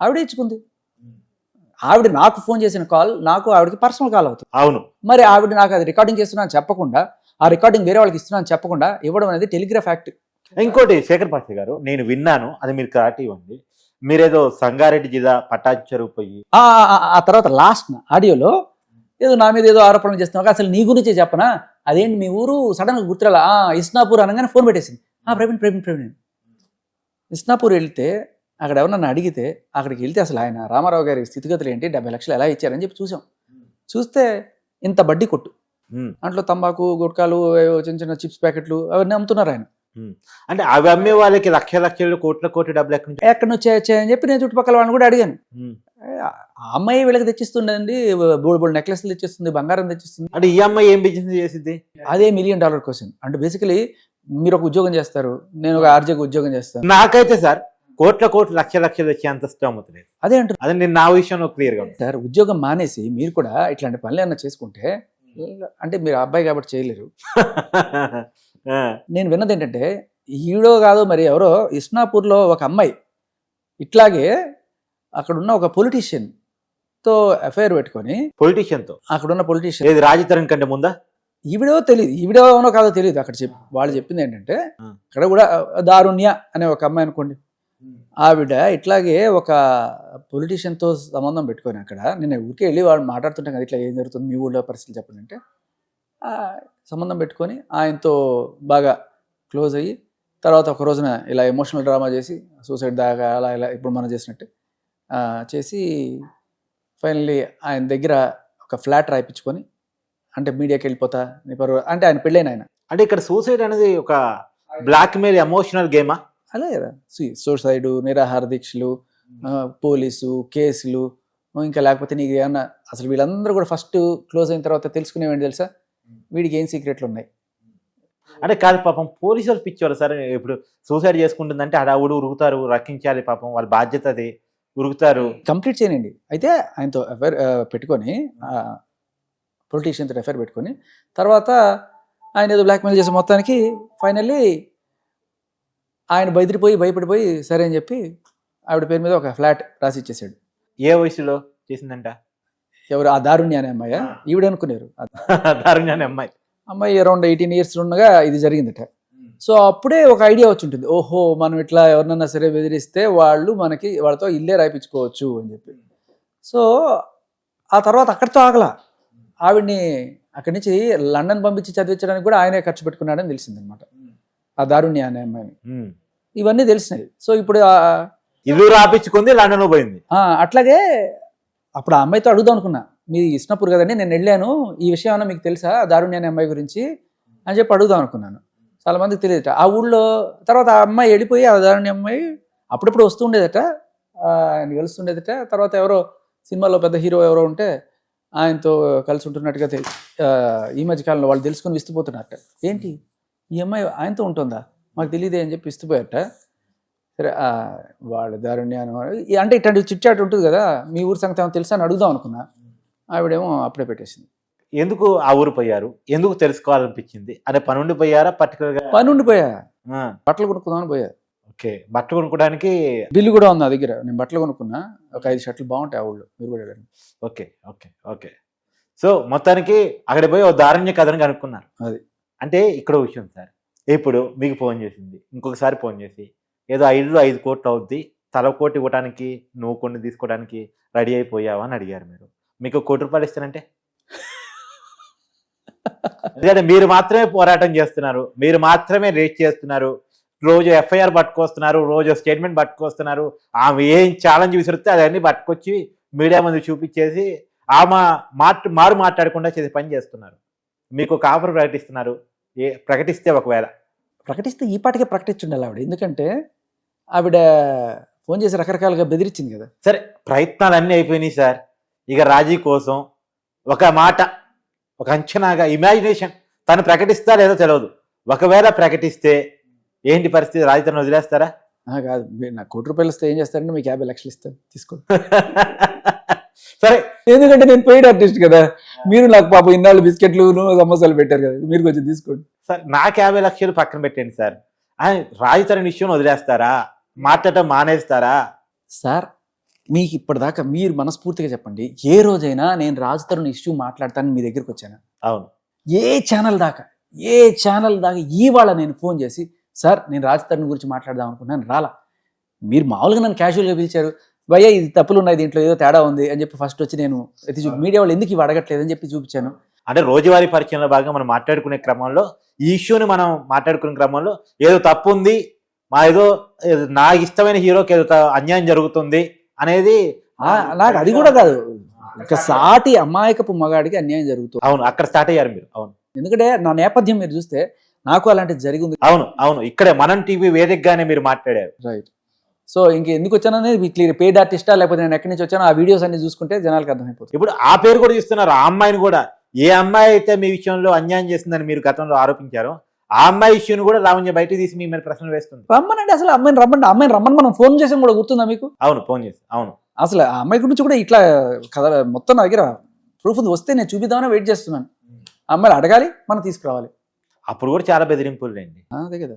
ఆవిడే ఇచ్చుకుంది. ఆవిడ నాకు ఫోన్ చేసిన కాల్ నాకు ఆవిడకి పర్సనల్ కాల్ అవుతుంది. అవును. మరి ఆవిడ నాకు అది రికార్డింగ్ చేస్తున్నాను చెప్పకుండా, ఆ రికార్డింగ్ వేరే వాళ్ళకి ఇస్తున్నాను చెప్పకుండా ఇవ్వడం అనేది టెలిగ్రాఫ్ యాక్ట్. ఇంకోటి శేఖర్ పాత్రి గారు, నేను విన్నాను, అది మీరు క్లారిటీ ఇవ్వండి. మీరేదో సంగారెడ్డి జిల్లా పటాచి చెరువు పోయి ఆ తర్వాత లాస్ట్ ఆడియోలో ఏదో నా మీద ఏదో ఆరోపణలు చేస్తున్నావు, అసలు నీ గురించే చెప్పనా? అదేంటి మీ ఊరు సడన్గా గుర్తురాలా? ఇస్నాపూర్ అనగానే ఫోన్ పెట్టేసింది. ప్రవీణ్ ఇస్నాపూర్ వెళ్తే అక్కడ ఎవరన్నా అడిగితే అక్కడికి వెళ్తే అసలు ఆయన రామారావు గారి స్థితిగతులు ఏంటి, 70 లక్షలు ఎలా ఇచ్చారని చెప్పి చూస్తే ఇంత బడ్డీ కొట్టు, దాంట్లో తంబాకు గుట్కాలు చిన్న చిన్న చిప్స్ ప్యాకెట్లు అవన్నీ అమ్ముతున్నారు ఆయన. అంటే అవి అమ్మే వాళ్ళకి లక్షలు కోట్ల డబ్బులు ఎక్కడి నుంచి వచ్చాయని చెప్పి నేను చుట్టుపక్కల వాళ్ళని కూడా అడిగాను. ఆ అమ్మాయి వీళ్ళకి తెచ్చిస్తుండీ, బోల్డ్ నెక్లెస్లు తెచ్చిస్తుంది, బంగారం తెచ్చిస్తుంది. అంటే ఈ అమ్మాయి ఏం బిజినెస్ చేసింది? అదే $1 million క్వశ్చన్. అంటే బేసికలీ మీరు ఒక ఉద్యోగం చేస్తారు, నేను ఒక ఆర్జేకి ఉద్యోగం చేస్తాను. నాకైతే సార్ కోట్ల లక్షలు వచ్చి అంత ఇష్టం అవుతుంది. అదే అంటారు. అదే నేను నా విషయంలో క్లియర్ గా సార్, ఉద్యోగం మానేసి మీరు కూడా ఇట్లాంటి పనులు ఏమన్నా చేసుకుంటే, అంటే మీరు అబ్బాయి కాబట్టి చేయలేరు. నేను విన్నది ఏంటంటే ఈడో కాదు మరి ఎవరో ఇస్నాపూర్లో ఒక అమ్మాయి ఇట్లాగే అక్కడున్న ఒక పొలిటీషియన్ తో అఫైర్ పెట్టుకొని, అక్కడున్న పొలిటీషియన్ రాజతరణ్ కంటే ముందా ఈవిడో తెలియదు, ఈవిడో అవునో కాదో తెలియదు. అక్కడ వాళ్ళు చెప్పింది ఏంటంటే అక్కడ కూడా దారుణ్య అనే ఒక అమ్మాయి అనుకోండి, ఆవిడ ఇట్లాగే ఒక పొలిటీషియన్తో సంబంధం పెట్టుకొని, అక్కడ నేను ఊరికే వెళ్ళి వాళ్ళు మాట్లాడుతుంటాం కదా, ఇట్లా ఏం జరుగుతుంది మీ ఊళ్ళో పరిస్థితులు చెప్పండి అంటే, సంబంధం పెట్టుకొని ఆయనతో బాగా క్లోజ్ అయ్యి తర్వాత ఒక రోజున ఇలా ఎమోషనల్ డ్రామా చేసి సూసైడ్ దాకా అలా ఇలా ఇప్పుడు మనం చేసినట్టు చేసి ఫైనల్లీ ఆయన దగ్గర ఒక ఫ్లాట్ రాయిపించుకొని, అంటే మీడియాకి వెళ్ళిపోతా అంటే ఆయన పెళ్ళైన ఆయన. అంటే ఇక్కడ సూసైడ్ అనేది ఒక బ్లాక్ మెయిల్ ఎమోషనల్ గేమా? అదే కదా, సూసైడ్, నిరాహార దీక్షలు, పోలీసు కేసులు, ఇంకా లేకపోతే నీకు ఏమన్నా అసలు వీళ్ళందరూ కూడా ఫస్ట్ క్లోజ్ అయిన తర్వాత తెలుసుకునేవేంటి తెలుసా, వీడికి ఏం సీక్రెట్లు ఉన్నాయి. అంటే కాదు పాపం పోలీసులు పిచ్చేవారు సార్. ఇప్పుడు సూసైడ్ చేసుకుంటుందంటే అడావుడు ఉరుగుతారు, రక్షించాలి పాపం, వాళ్ళ బాధ్యత అది, ఉరుగుతారు. కంప్లీట్ చేయనండి. అయితే ఆయనతో అఫైర్ పెట్టుకొని, పొలిటీషియన్తో అఫైర్ పెట్టుకొని తర్వాత ఆయన ఏదో బ్లాక్మెయిల్ చేసి మొత్తానికి ఫైనల్లీ ఆయన భయపడిపోయి సరే అని చెప్పి ఆవిడ పేరు మీద ఒక ఫ్లాట్ రాసి ఇచ్చేసాడు. ఏ వయసులో చేసిందంట? ఎవరు? ఆ దారుణ్య అనే అమ్మాయి. ఈవిడ అనుకున్నారు దారుణ్య అనే అమ్మాయి అరౌండ్ 18 years ఉండగా ఇది జరిగిందట. సో అప్పుడే ఒక ఐడియా వచ్చి ఉంటుంది, ఓహో మనం ఇట్లా ఎవరినన్నా సరే బెదిరిస్తే వాళ్ళతో ఇల్లే రాయించుకోవచ్చు అని చెప్పి. సో ఆ తర్వాత అక్కడితో ఆగలా, ఆవిడ్ని అక్కడి నుంచి లండన్ పంపించి చదివించడానికి కూడా ఆయనే ఖర్చు పెట్టుకున్నాడని తెలిసిందనమాట, ఆ దారుణ్య అనే అమ్మాయిని. ఇవన్నీ తెలిసినాయి. సో ఇప్పుడు ఇల్లు రాపించుకుంది, లండన్ పోయింది. అట్లాగే అప్పుడు ఆ అమ్మాయితో అడుగుదాం అనుకున్నా, మీ ఇస్నాపూర్ కదండి, నేను వెళ్ళాను, ఈ విషయం ఏమన్నా మీకు తెలుసా దారుణ్య అనే అమ్మాయి గురించి అని చెప్పి అడుగుదాం అనుకున్నాను. చాలా మందికి తెలియదట ఆ ఊళ్ళో. తర్వాత ఆ అమ్మాయి వెళ్ళిపోయి, ఆ దారుణ్య అమ్మాయి అప్పుడప్పుడు వస్తూ ఉండేదట, ఆయన కలుస్తుండేదట. తర్వాత ఎవరో సినిమాలో పెద్ద హీరో ఎవరో ఉంటే ఆయనతో కలిసి ఉంటున్నట్టుగా ఈ మధ్య కాలంలో వాళ్ళు తెలుసుకొని విస్తుపోతున్నట్ట. ఏంటి ఈ అమ్మాయి ఆయనతో ఉంటుందా, మాకు తెలియదే అని చెప్పి విస్తుపోయారట. సరే వాళ్ళ దారుణ్యాన్ని అంటే ఇట్లాంటి చిట్చాట్ ఉంటుంది కదా, మీ ఊరి సంగతి ఏమో తెలుసా అని అడుగుదాం అనుకున్నా. ఆవిడేమో అప్పుడే పెట్టేసింది. ఎందుకు ఆ ఊరు పోయారు, ఎందుకు తెలుసుకోవాలనిపించింది? అదే పని ఉండిపోయారా? పర్టికులర్గా పని ఉండిపోయా, బట్టలు కొనుక్కుందామని పోయా. ఓకే, బట్టలు కొనుక్కోవడానికి బిల్లు కూడా ఉంది నా దగ్గర. నేను బట్టలు కొనుక్కున్నా, ఒక 5 షర్ట్లు బాగుంటాయి ఆ ఊళ్ళో, మీరు కూడా వెళ్ళండి. Okay okay okay. సో మొత్తానికి అక్కడ పోయి ఓ దారుణ్య కథను కనుక్కున్నారు. అది అంటే ఇక్కడ విషయం సార్, ఇప్పుడు మీకు ఫోన్ చేసింది, ఇంకొకసారి ఫోన్ చేసి ఏదో 5 కోట్లు అవుద్ది, తల కోటి ఇవ్వడానికి నువ్వు కొన్ని తీసుకోవడానికి రెడీ అయిపోయావా అని అడిగారు. మీకు 1 కోటి రూపాయలు ఇస్తానంటే? ఎందుకంటే మీరు మాత్రమే పోరాటం చేస్తున్నారు, మీరు మాత్రమే రేట్ చేస్తున్నారు, రోజు ఎఫ్ఐఆర్ పట్టుకొస్తున్నారు, రోజు స్టేట్మెంట్ పట్టుకొస్తున్నారు, ఆమె ఏం ఛాలెంజ్ విసిరితే అదన్నీ పట్టుకొచ్చి మీడియా ముందు చూపించేసి ఆమె మారు మాట్లాడకుండా చేసే పని చేస్తున్నారు. మీకు ఒక ఆఫర్ ప్రకటిస్తున్నారు, ప్రకటిస్తే ఒకవేళ ప్రకటిస్తే ఈ పాటికే ప్రకటించుండాలి ఆవిడ. ఎందుకంటే ఆవిడ ఫోన్ చేసి రకరకాలుగా బెదిరించింది కదా. సరే, ప్రయత్నాలు అన్నీ అయిపోయినాయి సార్. ఇక రాజీ కోసం ఒక మాట, ఒక అంచనాగా ఇమాజినేషన్, తను ప్రకటిస్తా లేదో తెలియదు, ఒకవేళ ప్రకటిస్తే ఏంటి పరిస్థితి? రాజీతను వదిలేస్తారా? కాదు, నాకు 1 కోటి రూపాయలు ఇస్తే ఏం చేస్తారంటే మీకు 50 లక్షలు ఇస్తాను, తీసుకోండి. సరే, ఎందుకంటే నేను పెయిడ్ ఆర్టిస్ట్ కదా, మీరు నాకు పాపం ఇన్నాళ్ళు బిస్కెట్లు సమోసాలు పెట్టారు కదా, మీరు కొంచెం తీసుకోండి. సార్ నాకు 50 లక్షలు పక్కన పెట్టండి సార్, రాజీతను విషయం వదిలేస్తారా? మాట్లాడటం మానేస్తారా? సార్ మీకు ఇప్పటిదాకా మీరు మనస్ఫూర్తిగా చెప్పండి, ఏ రోజైనా నేను రాజ్ తరుణ్ ఇష్యూ మాట్లాడతాను మీ దగ్గరికి వచ్చాను? అవును. ఏ ఛానల్ దాకా ఇవాళ నేను ఫోన్ చేసి సార్ నేను రాజ్ తరుణ్ గురించి మాట్లాడదాం అనుకున్నాను, రాలా. మీరు మామూలుగా నన్ను క్యాజువల్గా పిలిచారు, భయ్యా ఇది తప్పులు ఉన్నాయి, దీంట్లో ఏదో తేడా ఉంది అని చెప్పి ఫస్ట్ వచ్చి నేను మీడియా వాళ్ళు ఎందుకు ఇవి అడగట్లేదు అని చెప్పి చూపించాను. అంటే రోజువారీ పరిచయంలో భాగంగా మనం మాట్లాడుకునే క్రమంలో ఈ ఇష్యూని మనం మాట్లాడుకునే క్రమంలో ఏదో తప్పు ఉంది, ఏదో నా ఇష్టమైన హీరోకి ఏదో అన్యాయం జరుగుతుంది అనేది నాకు అది కూడా కాదు, ఒక సాటి అమాయకపు మగాడికి అన్యాయం జరుగుతుంది. అవును, అక్కడ స్టార్ట్ అయ్యారు మీరు. అవును, ఎందుకంటే నా నేపథ్యం మీరు చూస్తే నాకు అలాంటిది జరిగింది. అవును, ఇక్కడే మనం టీవీ వేదికగానే మీరు మాట్లాడారు. రైట్. సో ఇంక ఎందుకు వచ్చాననేది క్లియర్, పెయిడ్ ఆర్టిస్టా లేకపోతే నేను ఎక్కడి నుంచి వచ్చానో ఆ వీడియోస్ అన్ని చూసుకుంటే జనాలకు అర్థమైపోతుంది. ఇప్పుడు ఆ పేరు కూడా చూస్తున్నారు, ఆ అమ్మాయిని కూడా. ఏ అమ్మాయి అయితే మీ విషయంలో అన్యాయం చేసిందని మీరు గతంలో ఆరోపించారో ఆ అమ్మాయి ఇష్యూని కూడా లావణ్య బయట తీసి మీ మీద ప్రశ్నలు వేస్తుంది. రమ్మనండి, అసలు అమ్మాయిని రమ్మని మనం ఫోన్ చేసాం కూడా, గుర్తుందా మీకు? అవును, ఫోన్ చేసి. అవును, అసలు ఆ అమ్మాయి గురించి కూడా ఇట్లా కథ మొత్తం నా దగ్గర ప్రూఫ్ వస్తే నేను చూపిద్దామని వెయిట్ చేస్తున్నాను. ఆ అమ్మాయిని అడగాలి, మనం తీసుకురావాలి. అప్పుడు కూడా చాలా బెదిరింపులు రండి. అదే కదా,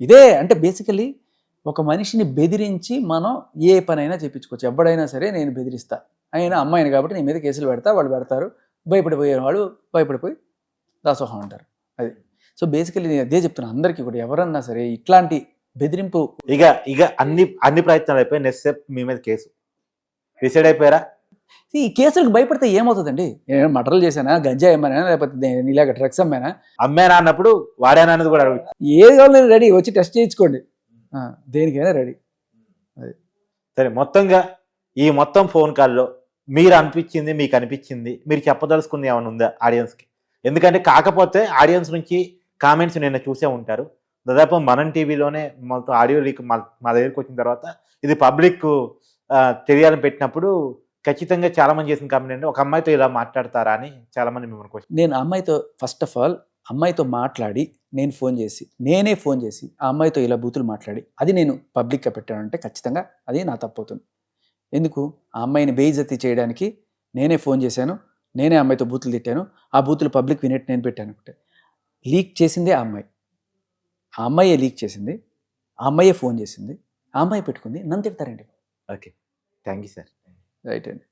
ఇదే అంటే బేసికలీ ఒక మనిషిని బెదిరించి మనం ఏ పనైనా చెప్పించుకోవచ్చు. ఎవడైనా సరే నేను బెదిరిస్తా, అయినా అమ్మాయిని కాబట్టి నీ మీద కేసులు పెడతా, వాళ్ళు పెడతారు, భయపడిపోయే వాళ్ళు భయపడిపోయి దాసోహం అంటారు. అది. సో బేసికలీ నేను అదే చెప్తున్నా అందరికీ కూడా, ఎవరన్నా సరే ఇట్లాంటి బెదిరింపు ఇక అన్ని ప్రయత్నాలు అయిపోయి నెక్స్ట్ స్టెప్ మీ మీద కేసు డిసైడ్ అయిపోయారా? ఈ కేసులకు భయపడితే ఏమవుతుందండి? నేను మర్డర్లు చేశానా, గంజా ఏమైనా, లేకపోతే ఇలాగ డ్రగ్స్ అమ్మానా అన్నప్పుడు వాడానా అన్నది కూడా అడుగు. ఏది కావాలి నేను రెడీ, వచ్చి టెస్ట్ చేయించుకోండి, దేనికైనా రెడీ. అది సరే, మొత్తంగా ఈ మొత్తం ఫోన్ కాల్లో మీకు అనిపించింది, మీరు చెప్పదలుచుకుంది ఏమైనా ఉందా ఆడియన్స్కి? ఎందుకంటే కాకపోతే ఆడియన్స్ నుంచి కామెంట్స్ నిన్న చూసే ఉంటారు. దాదాపు మనం టీవీలోనే మొత్తం ఆడియో లీక్ మా దగ్గరికి వచ్చిన తర్వాత ఇది పబ్లిక్ తెలియాలని పెట్టినప్పుడు ఖచ్చితంగా చాలా మంది చేసిన కామెంట్ అంటే, ఒక అమ్మాయితో ఇలా మాట్లాడతారా అని చాలా మంది మిమ్మల్ని క్వశ్చన్. నేను అమ్మాయితో ఫస్ట్ ఆఫ్ ఆల్ అమ్మాయితో మాట్లాడి నేనే ఫోన్ చేసి ఆ అమ్మాయితో ఇలా బూతులు మాట్లాడి అది నేను పబ్లిక్గా పెట్టానంటే ఖచ్చితంగా అది నా తప్పవుతుంది. ఎందుకు? ఆ అమ్మాయిని బేయిజత్తి చేయడానికి నేనే ఫోన్ చేశాను, నేనే అమ్మాయితో బూతులు తిట్టాను, ఆ బూతులు పబ్లిక్ వినేట్టు నేను పెట్టాను. లీక్ చేసిందే ఆ అమ్మాయి. ఆ అమ్మాయే లీక్ చేసింది, ఆ అమ్మాయే ఫోన్ చేసింది, ఆ అమ్మాయి పెట్టుకుంది, నన్ను తిడతారండి. Okay, thank you sir. Right అండి.